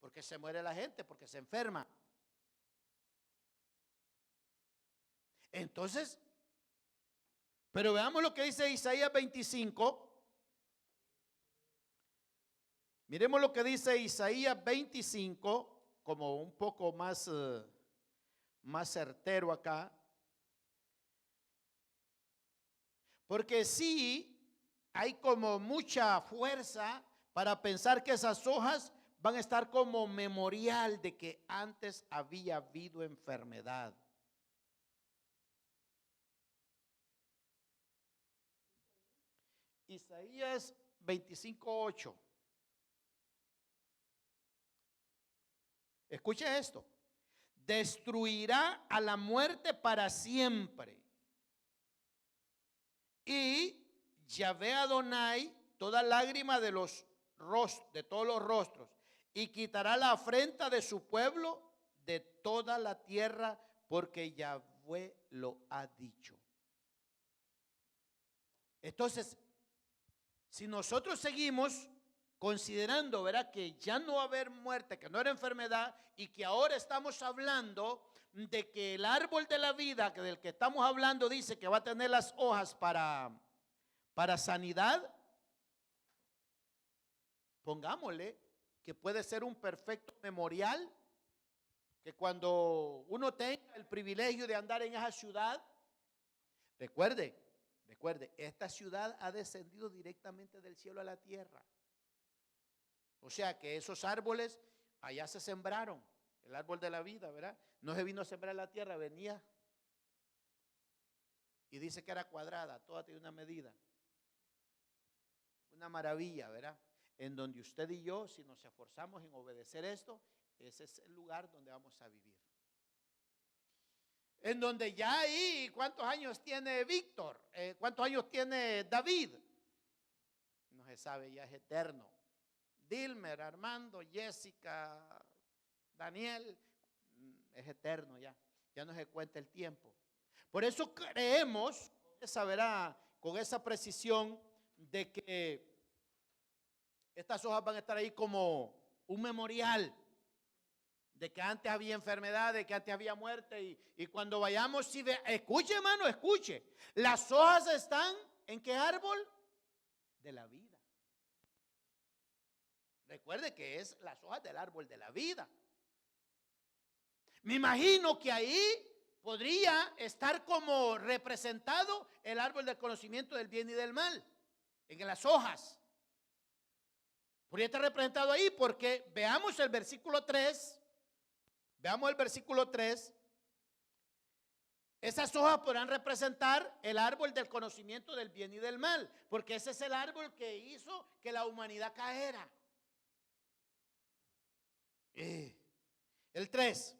Speaker 1: porque se muere la gente, porque se enferma. Entonces, pero veamos lo que dice Isaías 25. Miremos lo que dice Isaías 25, como un poco más certero acá. Porque sí, hay como mucha fuerza para pensar que esas hojas van a estar como memorial de que antes había habido enfermedad. Isaías 25:8. Escuche esto. Destruirá a la muerte para siempre. Y Yahvé Adonai toda lágrima de todos los rostros, y quitará la afrenta de su pueblo de toda la tierra, porque Yahvé lo ha dicho. Entonces, si nosotros seguimos considerando, ¿verdad?, que ya no va a haber muerte, que no era enfermedad, y que ahora estamos hablando de que el árbol de la vida, que del que estamos hablando, dice que va a tener las hojas para sanidad, pongámosle que puede ser un perfecto memorial que cuando uno tenga el privilegio de andar en esa ciudad, recuerde, esta ciudad ha descendido directamente del cielo a la tierra. O sea que esos árboles allá se sembraron, el árbol de la vida, ¿verdad? No se vino a sembrar la tierra, venía y dice que era cuadrada, toda tiene una medida. Una maravilla, ¿verdad? En donde usted y yo, si nos esforzamos en obedecer esto, ese es el lugar donde vamos a vivir. En donde ya ahí, ¿cuántos años tiene Víctor? ¿Cuántos años tiene David? No se sabe, ya es eterno. Dilmer, Armando, Jessica, Daniel, es eterno ya. Ya no se cuenta el tiempo. Por eso creemos, con esa precisión, de que estas hojas van a estar ahí como un memorial de que antes había enfermedad, de que antes había muerte, y cuando vayamos, si escuche, hermano, escuche, las hojas están ¿en qué árbol? De la vida. Recuerde que es las hojas del árbol de la vida. Me imagino que ahí podría estar como representado el árbol del conocimiento del bien y del mal, en las hojas. Podría estar representado ahí porque veamos el versículo 3. Veamos el versículo 3. Esas hojas podrán representar el árbol del conocimiento del bien y del mal, porque ese es el árbol que hizo que la humanidad caera. El 3.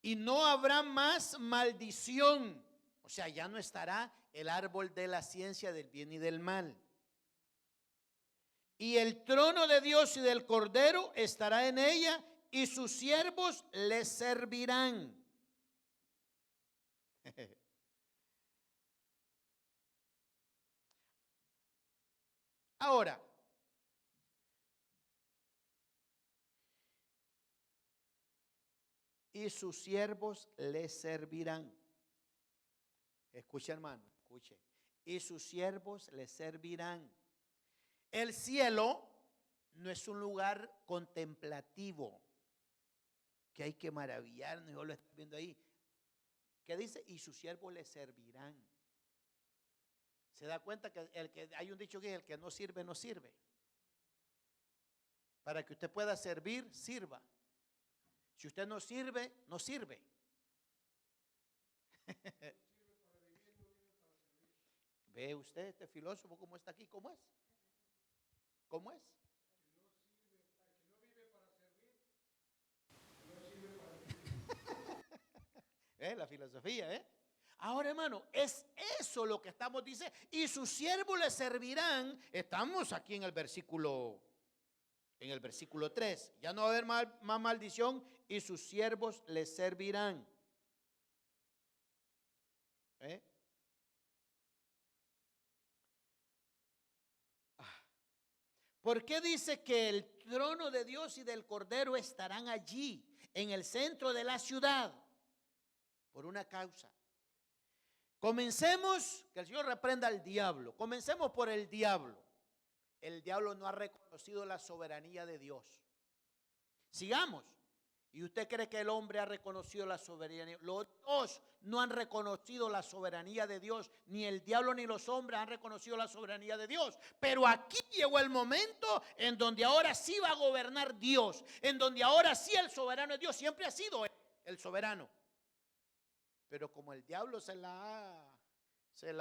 Speaker 1: Y no habrá más maldición. O sea, ya no estará el árbol de la ciencia del bien y del mal. Y el trono de Dios y del Cordero estará en ella, y sus siervos le servirán. Ahora, y sus siervos le servirán. Escuche, hermano, escuche. Y sus siervos le servirán. El cielo no es un lugar contemplativo que hay que maravillarnos. Yo lo estoy viendo ahí. ¿Qué dice? Y sus siervos le servirán. Se da cuenta que hay un dicho que el que no sirve, no sirve. Para que usted pueda servir, sirva. Si usted no sirve, no sirve. ¿Ve usted este filósofo cómo está aquí? ¿Cómo es? ¿Cómo es? La filosofía, Ahora, hermano, es eso lo que estamos diciendo. Y sus siervos le servirán. Estamos aquí en el versículo 3. Ya no va a haber más maldición, y sus siervos le servirán. ¿Por qué dice que el trono de Dios y del Cordero estarán allí, en el centro de la ciudad? Por una causa. Comencemos, que el Señor reprenda al diablo. Comencemos por el diablo. El diablo no ha reconocido la soberanía de Dios. Sigamos. ¿Y usted cree que el hombre ha reconocido la soberanía? Los dos no han reconocido la soberanía de Dios. Ni el diablo ni los hombres han reconocido la soberanía de Dios. Pero aquí llegó el momento en donde ahora sí va a gobernar Dios. En donde ahora sí el soberano es Dios. Siempre ha sido el soberano. Pero como el diablo se la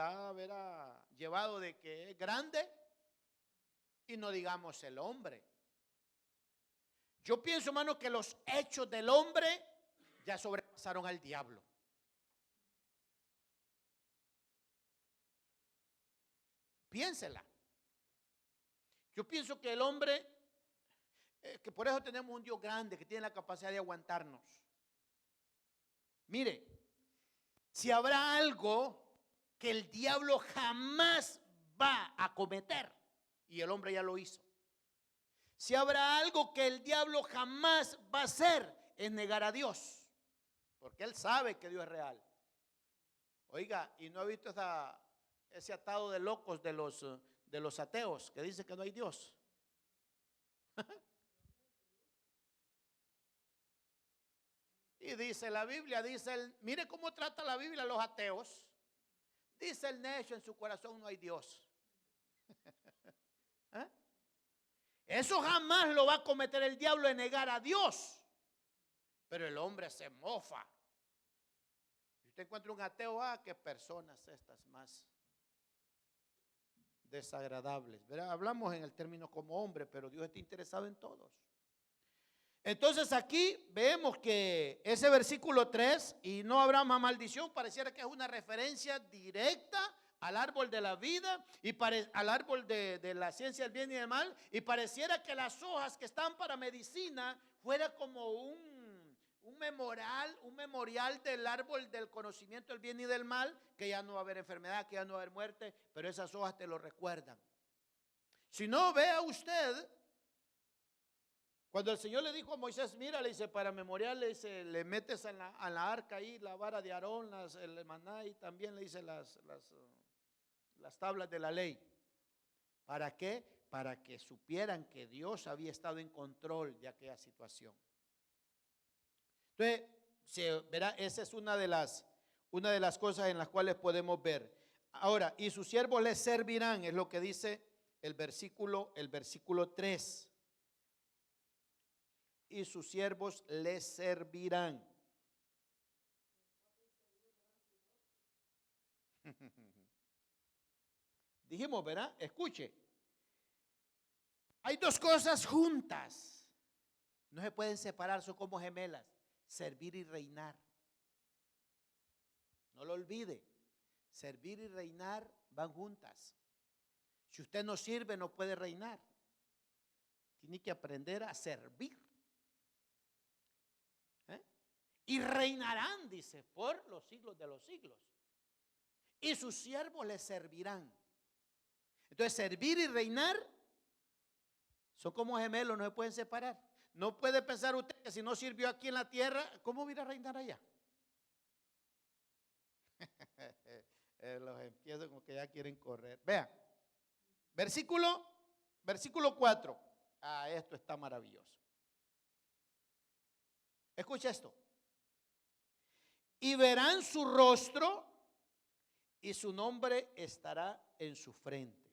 Speaker 1: ha llevado de que es grande, y no digamos el hombre. Yo pienso, hermano, que los hechos del hombre ya sobrepasaron al diablo. Piénsela. Yo pienso que el hombre, que por eso tenemos un Dios grande que tiene la capacidad de aguantarnos. Mire, si habrá algo que el diablo jamás va a cometer, y el hombre ya lo hizo. Si habrá algo que el diablo jamás va a hacer, es negar a Dios, porque él sabe que Dios es real. Oiga, ¿y no ha visto ese atado de locos de los ateos que dice que no hay Dios? Y dice la Biblia, mire cómo trata la Biblia a los ateos. Dice el necio, en su corazón no hay Dios. ¿Eh? Eso jamás lo va a cometer el diablo, de negar a Dios. Pero el hombre se mofa. Si usted encuentra un ateo, qué personas estas más desagradables, ¿verdad? Hablamos en el término como hombre, pero Dios está interesado en todos. Entonces aquí vemos que ese versículo 3, y no habrá más maldición, pareciera que es una referencia directa al árbol de la vida y al árbol de la ciencia del bien y del mal, y pareciera que las hojas que están para medicina fuera como un memorial del árbol del conocimiento del bien y del mal, que ya no va a haber enfermedad, que ya no va a haber muerte, pero esas hojas te lo recuerdan. Si no, vea usted, cuando el Señor le dijo a Moisés, mira, le dice, para memorial, le dice, le metes a la arca ahí la vara de Aarón, el maná, y también le dice las tablas de la ley. ¿Para qué? Para que supieran que Dios había estado en control de aquella situación. Entonces, verá, esa es una de las cosas en las cuales podemos ver. Ahora, y sus siervos les servirán, es lo que dice el versículo 3. Y sus siervos les servirán. Dijimos, ¿verdad? Escuche. Hay dos cosas juntas. No se pueden separar, son como gemelas. Servir y reinar. No lo olvide. Servir y reinar van juntas. Si usted no sirve, no puede reinar. Tiene que aprender a servir. Y reinarán, dice, por los siglos de los siglos. Y sus siervos les servirán. Entonces, servir y reinar son como gemelos, no se pueden separar. No puede pensar usted que si no sirvió aquí en la tierra, ¿cómo va a ir a reinar allá? Los empiezo como que ya quieren correr. Vean, versículo 4. Esto está maravilloso. Escucha esto. Y verán su rostro y su nombre estará en su frente.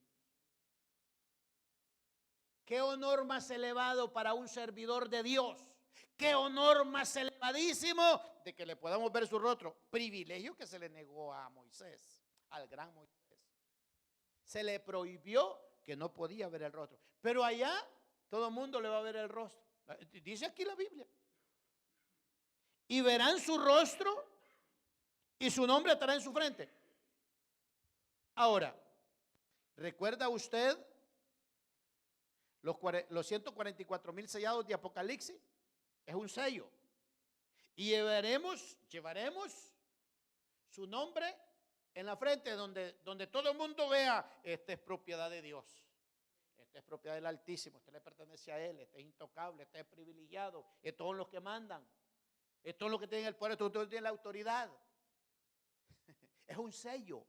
Speaker 1: Qué honor más elevado para un servidor de Dios. Qué honor más elevadísimo de que le podamos ver su rostro. Privilegio que se le negó a Moisés, al gran Moisés. Se le prohibió que no podía ver el rostro. Pero allá todo el mundo le va a ver el rostro. Dice aquí la Biblia. Y verán su rostro y su nombre estará en su frente. Ahora, ¿recuerda usted los 144,000 sellados de Apocalipsis? Es un sello. Y llevaremos su nombre en la frente, donde todo el mundo vea, esta es propiedad de Dios. Esta es propiedad del Altísimo, este le pertenece a Él, este es intocable, este es privilegiado, estos son los que mandan, estos son los que tienen el poder, estos tienen la autoridad. Es un sello.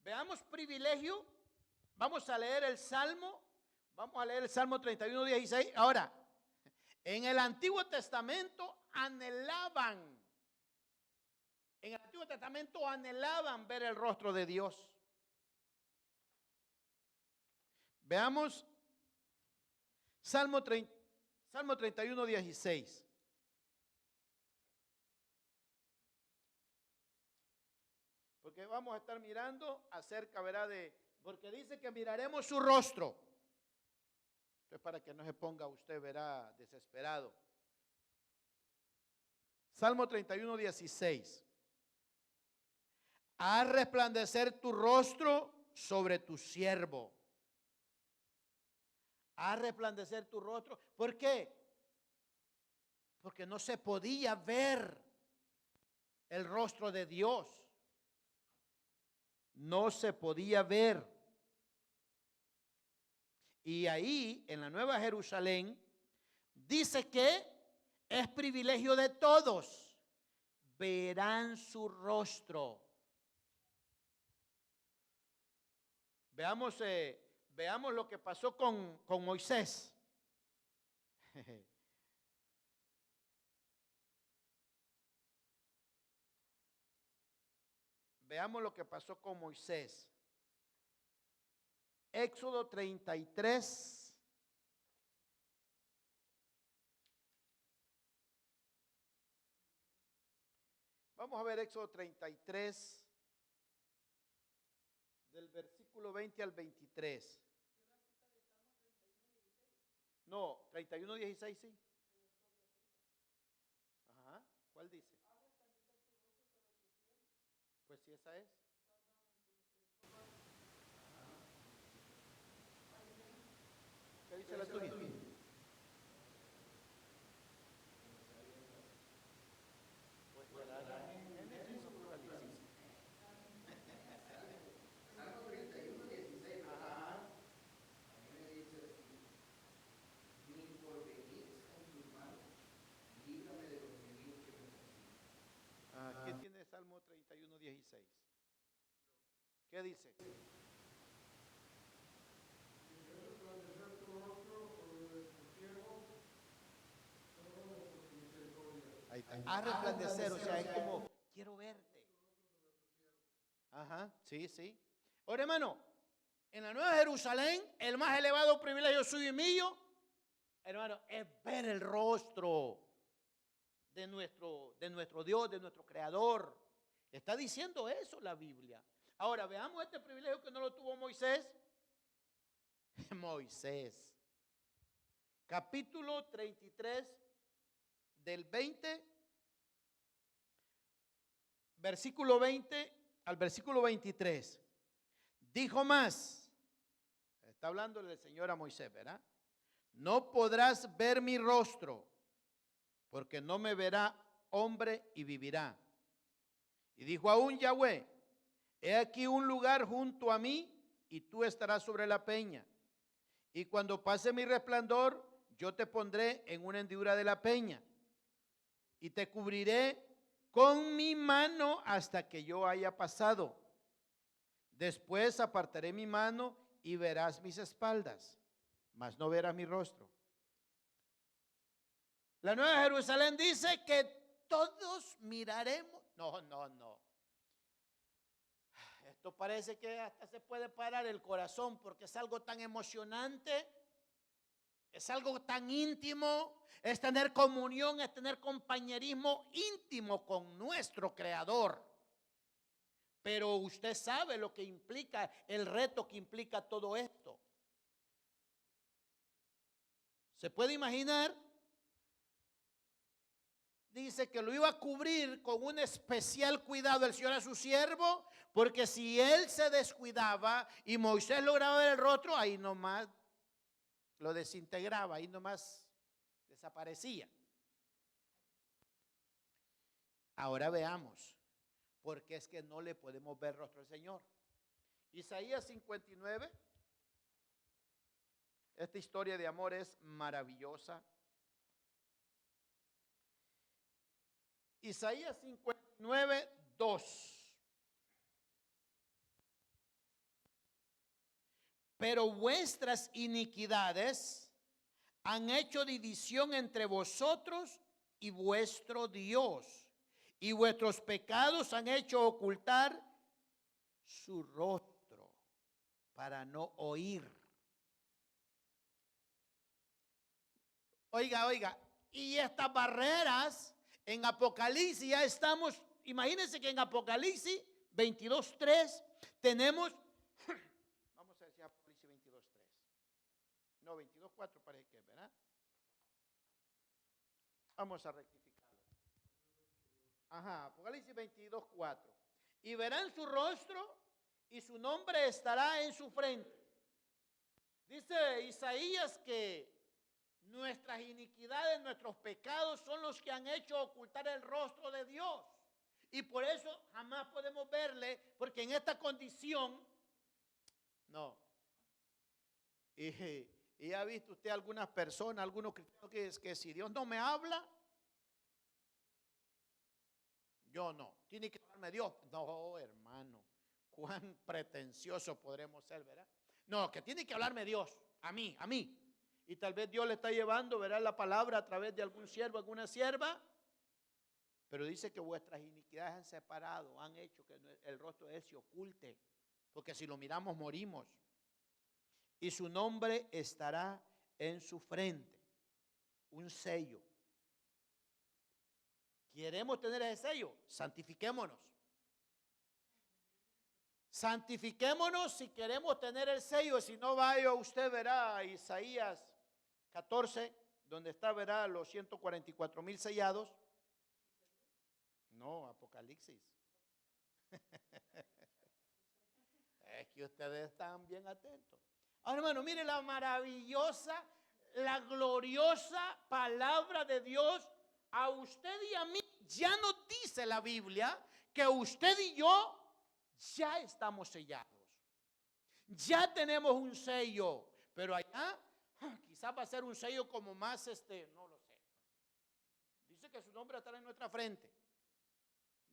Speaker 1: Veamos privilegio. Vamos a leer el Salmo 31:16. Ahora, en el Antiguo Testamento anhelaban ver el rostro de Dios. Veamos Salmo 31:16. Porque vamos a estar mirando acerca, ¿verdad? Porque dice que miraremos su rostro. Entonces, para que no se ponga usted, verá, desesperado. Salmo 31:16. Haz resplandecer tu rostro sobre tu siervo. Haz resplandecer tu rostro. ¿Por qué? Porque no se podía ver el rostro de Dios. No se podía ver. Y ahí, en la Nueva Jerusalén, dice que es privilegio de todos. Verán su rostro. Veamos Veamos lo que pasó con Moisés. Veamos lo que pasó con Moisés. Éxodo 33. Vamos a ver Éxodo 33, del versículo 20 al 23. No, 31:16, sí. Ajá, ¿cuál dice? Pues sí, esa es. ¿Qué dice la tuya? Pues será Génesis o Apocalipsis. Ajá. ¿Qué tiene Salmo 31:16? ¿Qué dice? Ahí está. A resplandecer, o sea, es como, quiero verte. Ajá, sí, sí. Ahora, hermano, en la Nueva Jerusalén, el más elevado privilegio suyo y mío, hermano, es ver el rostro de nuestro Dios, de nuestro Creador. Está diciendo eso la Biblia. Ahora, veamos este privilegio que no lo tuvo Moisés. Moisés. Capítulo 33, del 20, versículo 20 al versículo 23. Dijo más, está hablando el Señor a Moisés, ¿verdad? No podrás ver mi rostro, porque no me verá hombre y vivirá. Y dijo aún Yahweh, he aquí un lugar junto a mí, y tú estarás sobre la peña. Y cuando pase mi resplandor, yo te pondré en una hendidura de la peña, y te cubriré con mi mano hasta que yo haya pasado. Después apartaré mi mano y verás mis espaldas, mas no verás mi rostro. La Nueva Jerusalén dice que todos miraremos. No, no, no. Esto parece que hasta se puede parar el corazón porque es algo tan emocionante, es algo tan íntimo, es tener comunión, es tener compañerismo íntimo con nuestro Creador. Pero usted sabe lo que implica, el reto que implica todo esto. ¿Se puede imaginar? Dice que lo iba a cubrir con un especial cuidado el Señor a su siervo, porque si él se descuidaba y Moisés lograba ver el rostro, ahí nomás lo desintegraba, ahí nomás desaparecía. Ahora veamos, porque es que no le podemos ver rostro al Señor. Isaías 59, esta historia de amor es maravillosa. Isaías 59, 2. Pero vuestras iniquidades han hecho división entre vosotros y vuestro Dios, y vuestros pecados han hecho ocultar su rostro para no oír. Oiga, oiga, y estas barreras en Apocalipsis ya estamos, imagínense que en Apocalipsis 22:3 tenemos, vamos a decir Apocalipsis 22:3, no, 22:4 parece que es, ¿verdad? Vamos a rectificarlo. Ajá, Apocalipsis 22:4. Y verán su rostro y su nombre estará en su frente. Dice Isaías que nuestras iniquidades, nuestros pecados son los que han hecho ocultar el rostro de Dios. Y por eso jamás podemos verle, porque en esta condición, no. Y ha visto usted algunas personas, algunos cristianos que si Dios no me habla, yo no. Tiene que hablarme Dios. No, hermano, cuán pretencioso podremos ser, ¿verdad? No, que tiene que hablarme Dios, a mí, a mí. Y tal vez Dios le está llevando, verá la palabra a través de algún siervo, alguna sierva. Pero dice que vuestras iniquidades han separado, han hecho que el rostro de él se oculte. Porque si lo miramos, morimos. Y su nombre estará en su frente. Un sello. ¿Queremos tener ese sello? Santifiquémonos. Santifiquémonos si queremos tener el sello. Si no, vaya usted, verá Isaías 14, donde está, verá los 144,000 sellados. No, Apocalipsis. Es que ustedes están bien atentos. Ahora, hermano, mire la maravillosa, la gloriosa palabra de Dios. A usted y a mí ya nos dice la Biblia que usted y yo ya estamos sellados. Ya tenemos un sello, pero allá quizás va a ser un sello como más, no lo sé. Dice que su nombre estará en nuestra frente.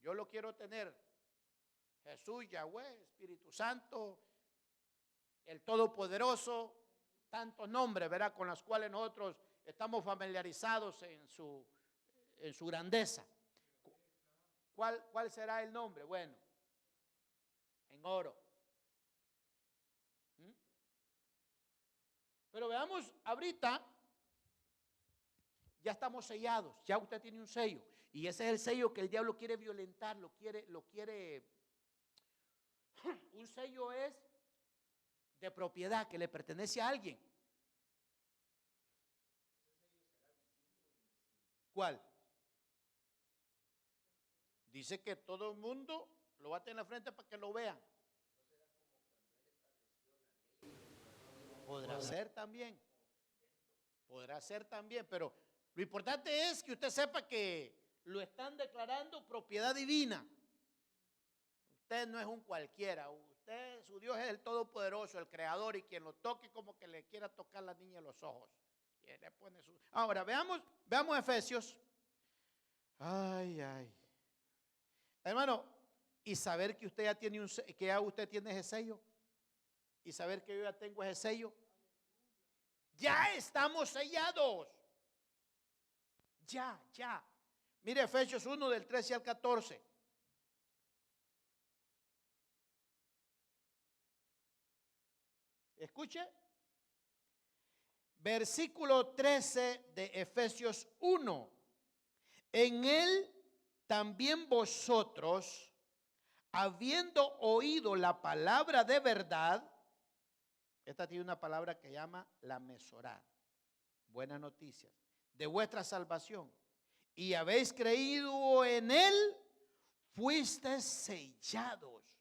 Speaker 1: Yo lo quiero tener. Jesús, Yahweh, Espíritu Santo, el Todopoderoso, tantos nombres, ¿verdad? Con los cuales nosotros estamos familiarizados en su grandeza. ¿Cuál será el nombre? Bueno, en oro. Pero veamos, ahorita ya estamos sellados, ya usted tiene un sello. Y ese es el sello que el diablo quiere violentar, lo quiere. Un sello es de propiedad que le pertenece a alguien. ¿Cuál? Dice que todo el mundo lo va a tener en la frente para que lo vean. Podrá ser también. Podrá ser también, pero lo importante es que usted sepa que lo están declarando propiedad divina. Usted no es un cualquiera. Usted, su Dios es el Todopoderoso, el Creador, y quien lo toque como que le quiera tocar la niña en los ojos. Y él le pone su... Ahora, veamos Efesios. Ay, ay. Hermano, y saber que usted ya tiene que ya usted tiene ese sello, y saber que yo ya tengo ese sello, ya estamos sellados. Ya. Mire Efesios 1 del 13 al 14. Escuche. Versículo 13 de Efesios 1. En él también vosotros, habiendo oído la palabra de verdad, esta tiene una palabra que llama la mesorá, buenas noticias, de vuestra salvación, y habéis creído en él, fuisteis sellados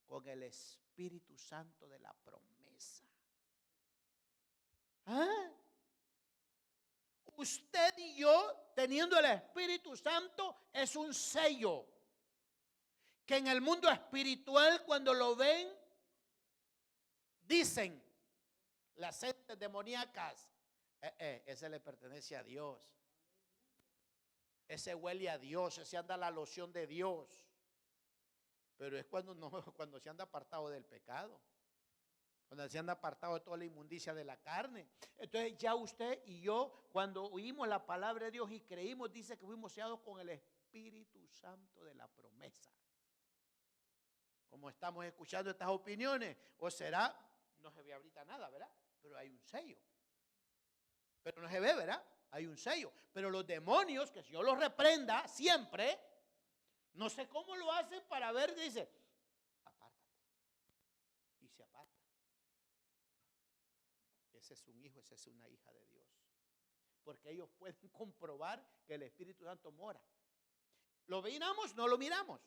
Speaker 1: con el Espíritu Santo de la promesa. ¿Ah? Usted y yo, teniendo el Espíritu Santo, es un sello que en el mundo espiritual, cuando lo ven, dicen las entes demoníacas, ese le pertenece a Dios, ese huele a Dios, ese anda la loción de Dios. Pero es cuando se anda apartado del pecado, cuando se anda apartado de toda la inmundicia de la carne. Entonces ya usted y yo, cuando oímos la palabra de Dios y creímos, dice que fuimos sellados con el Espíritu Santo de la promesa. Como estamos escuchando estas opiniones, o será, no se ve ahorita nada, ¿verdad? Pero hay un sello. Pero no se ve, ¿verdad? Hay un sello. Pero los demonios, que si yo los reprenda siempre, no sé cómo lo hacen para ver, dice, apártate. Y se aparta. Ese es un hijo, esa es una hija de Dios. Porque ellos pueden comprobar que el Espíritu Santo mora. ¿Lo miramos? No lo miramos.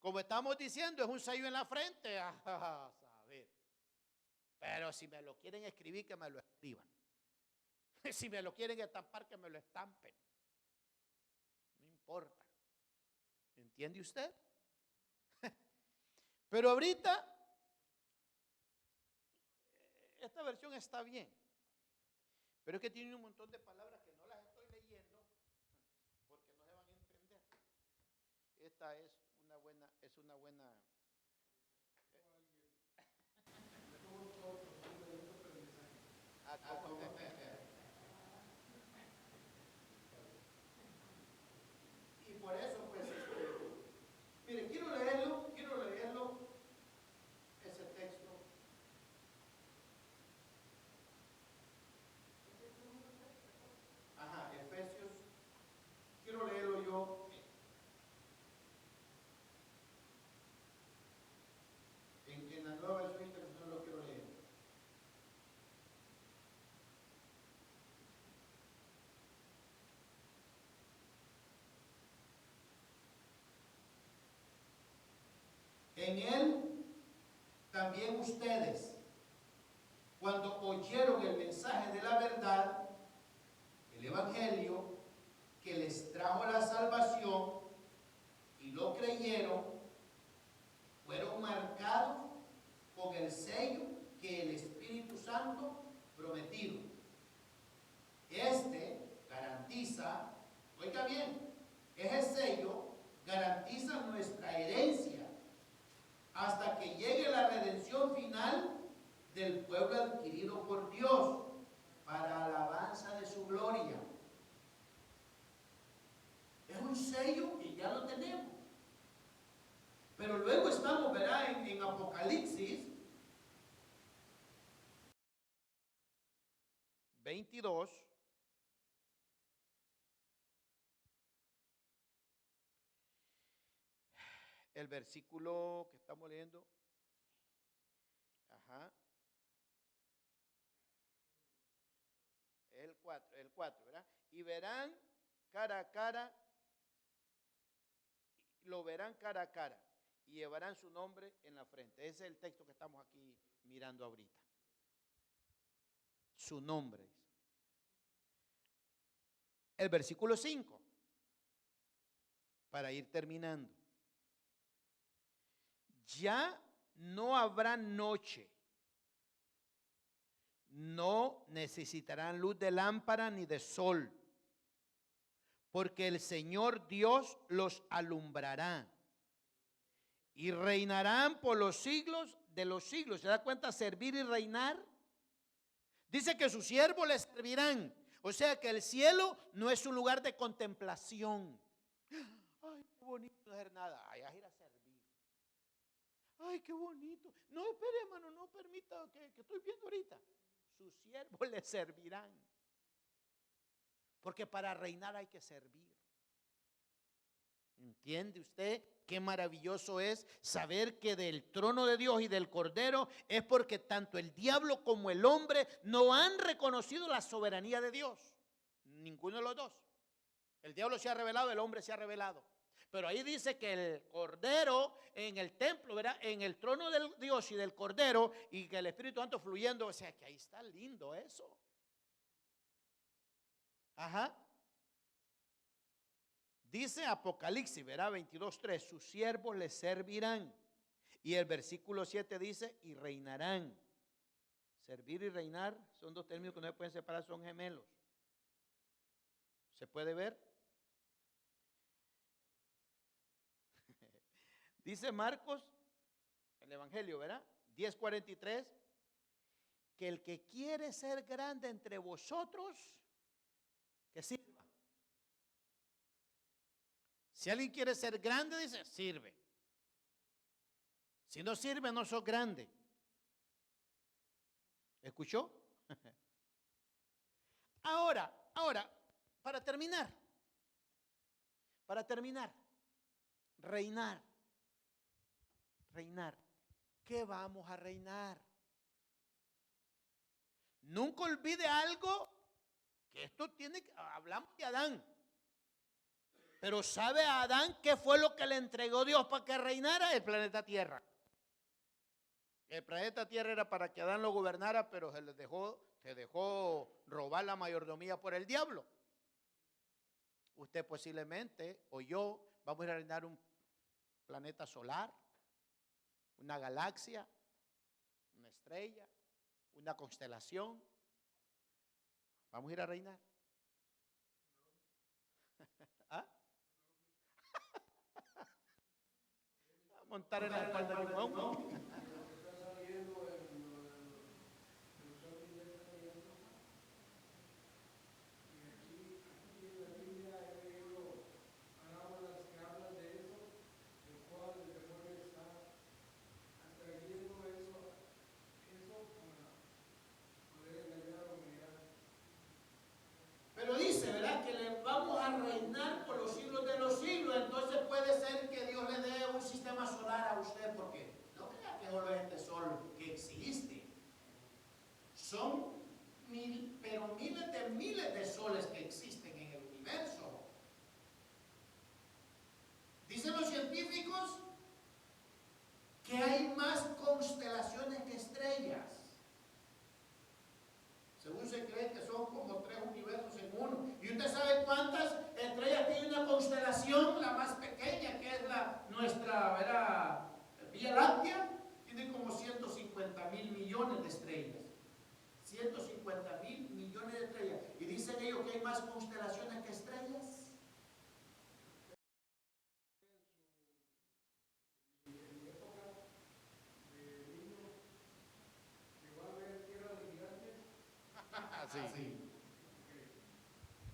Speaker 1: Como estamos diciendo, es un sello en la frente. A saber. Pero si me lo quieren escribir, que me lo escriban. Si me lo quieren estampar, que me lo estampen. No importa. ¿Entiende usted? Pero ahorita, esta versión está bien. Pero es que tiene un montón de palabras que no las estoy leyendo porque no se van a entender. Esta es una buena. En él también ustedes, cuando oyeron el mensaje de la verdad, el evangelio que les trajo la salvación y lo creyeron, fueron marcados con el sello que el Espíritu Santo prometido. Este garantiza, oiga bien, ese sello garantiza nuestra herencia hasta que llegue la redención final del pueblo adquirido por Dios para alabanza de su gloria. Es un sello que ya lo tenemos. Pero luego estamos, ¿verdad? En Apocalipsis 22. El versículo que estamos leyendo. Ajá. El 4, ¿verdad? Y verán cara a cara, lo verán cara a cara y llevarán su nombre en la frente. Ese es el texto que estamos aquí mirando ahorita. Su nombre. El versículo 5, para ir terminando. Ya no habrá noche, no necesitarán luz de lámpara ni de sol, porque el Señor Dios los alumbrará y reinarán por los siglos de los siglos. ¿Se da cuenta? Servir y reinar. Dice que sus siervos les servirán. O sea que el cielo no es un lugar de contemplación. Ay, qué bonito no hacer nada. Ay, a ir a servir. Ay, qué bonito. No, espere, hermano, no permita que estoy viendo ahorita. Sus siervos le servirán. Porque para reinar hay que servir. ¿Entiende usted qué maravilloso es saber que del trono de Dios y del Cordero es porque tanto el diablo como el hombre no han reconocido la soberanía de Dios? Ninguno de los dos. El diablo se ha revelado, el hombre se ha revelado. Pero ahí dice que el Cordero en el templo, ¿verdad? En el trono del Dios y del Cordero, y que el Espíritu Santo fluyendo. O sea que ahí está lindo eso. Ajá. Dice Apocalipsis, verá 22:3, sus siervos les servirán. Y el versículo 7 dice, y reinarán. Servir y reinar son dos términos que no se pueden separar, son gemelos. ¿Se puede ver? Dice Marcos, el Evangelio, ¿verdad? 10:43, que el que quiere ser grande entre vosotros, que sirva. Si alguien quiere ser grande, dice, sirve. Si no sirve, no sos grande. ¿Escuchó? Ahora, para terminar, reinar. ¿Qué vamos a reinar? Nunca olvide algo, que esto tiene que, hablamos de Adán. Pero ¿sabe a Adán qué fue lo que le entregó Dios para que reinara? El planeta Tierra. El planeta Tierra era para que Adán lo gobernara, pero se dejó robar la mayordomía por el diablo. Usted posiblemente, o yo, vamos a ir a reinar un planeta solar, una galaxia, una estrella, una constelación. Vamos a ir a reinar. ¿Ah? A montar en la espalda de un Pero dice, ¿verdad? Que le vamos a reinar por los siglos de los siglos. Entonces puede ser que Dios le dé un sistema solar a usted, porque no crea que solo este sol que existe. Son miles de soles que existen en el universo. Dicen los científicos que hay más constelaciones que estrellas. Según se cree que son como 3 universos en uno. ¿Y usted sabe cuántas estrellas tiene una constelación? La más pequeña, que es nuestra, ¿verdad?, Vía Láctea, tiene como 150.000 millones de estrellas. 150.000 millones de estrellas. Y dicen ellos que hay más constelaciones que estrellas.
Speaker 2: Sí.
Speaker 1: Sí.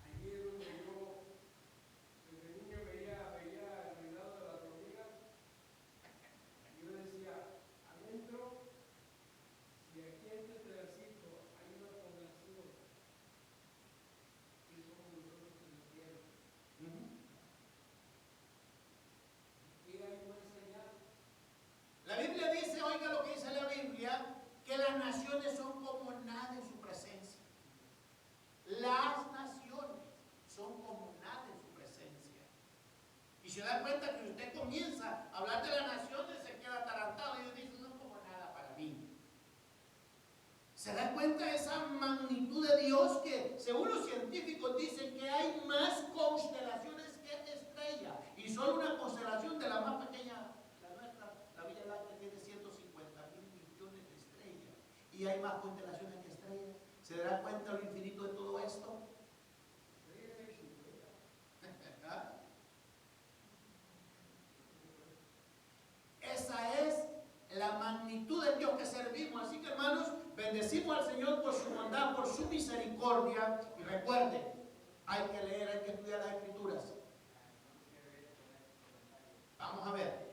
Speaker 3: Allí es donde yo, desde niño veía el reinado de las hormigas. Yo decía, adentro, si aquí en este pedacito hay una población que somos nosotros en la tierra, ¿qué hay más allá?
Speaker 1: La Biblia dice, oiga lo que dice la Biblia, que las naciones son como nada en su presencia. Las naciones son como nada en su presencia. Y se da cuenta que usted comienza a hablar de las naciones, se queda atarantado y dice, no es como nada para mí. Se da cuenta de esa magnitud de Dios que, según los científicos, dicen que hay más constelaciones que estrellas. Y solo una constelación de la más pequeña, la nuestra, la Vía Láctea, tiene 150.000 millones de estrellas. Y hay más constelaciones que estrellas. ¿Se da cuenta lo infinito de todo esto? Esa es la magnitud de Dios que servimos. Así que, hermanos, bendecimos al Señor por su bondad, por su misericordia. Y recuerden, hay que leer, hay que estudiar las Escrituras. Vamos a ver.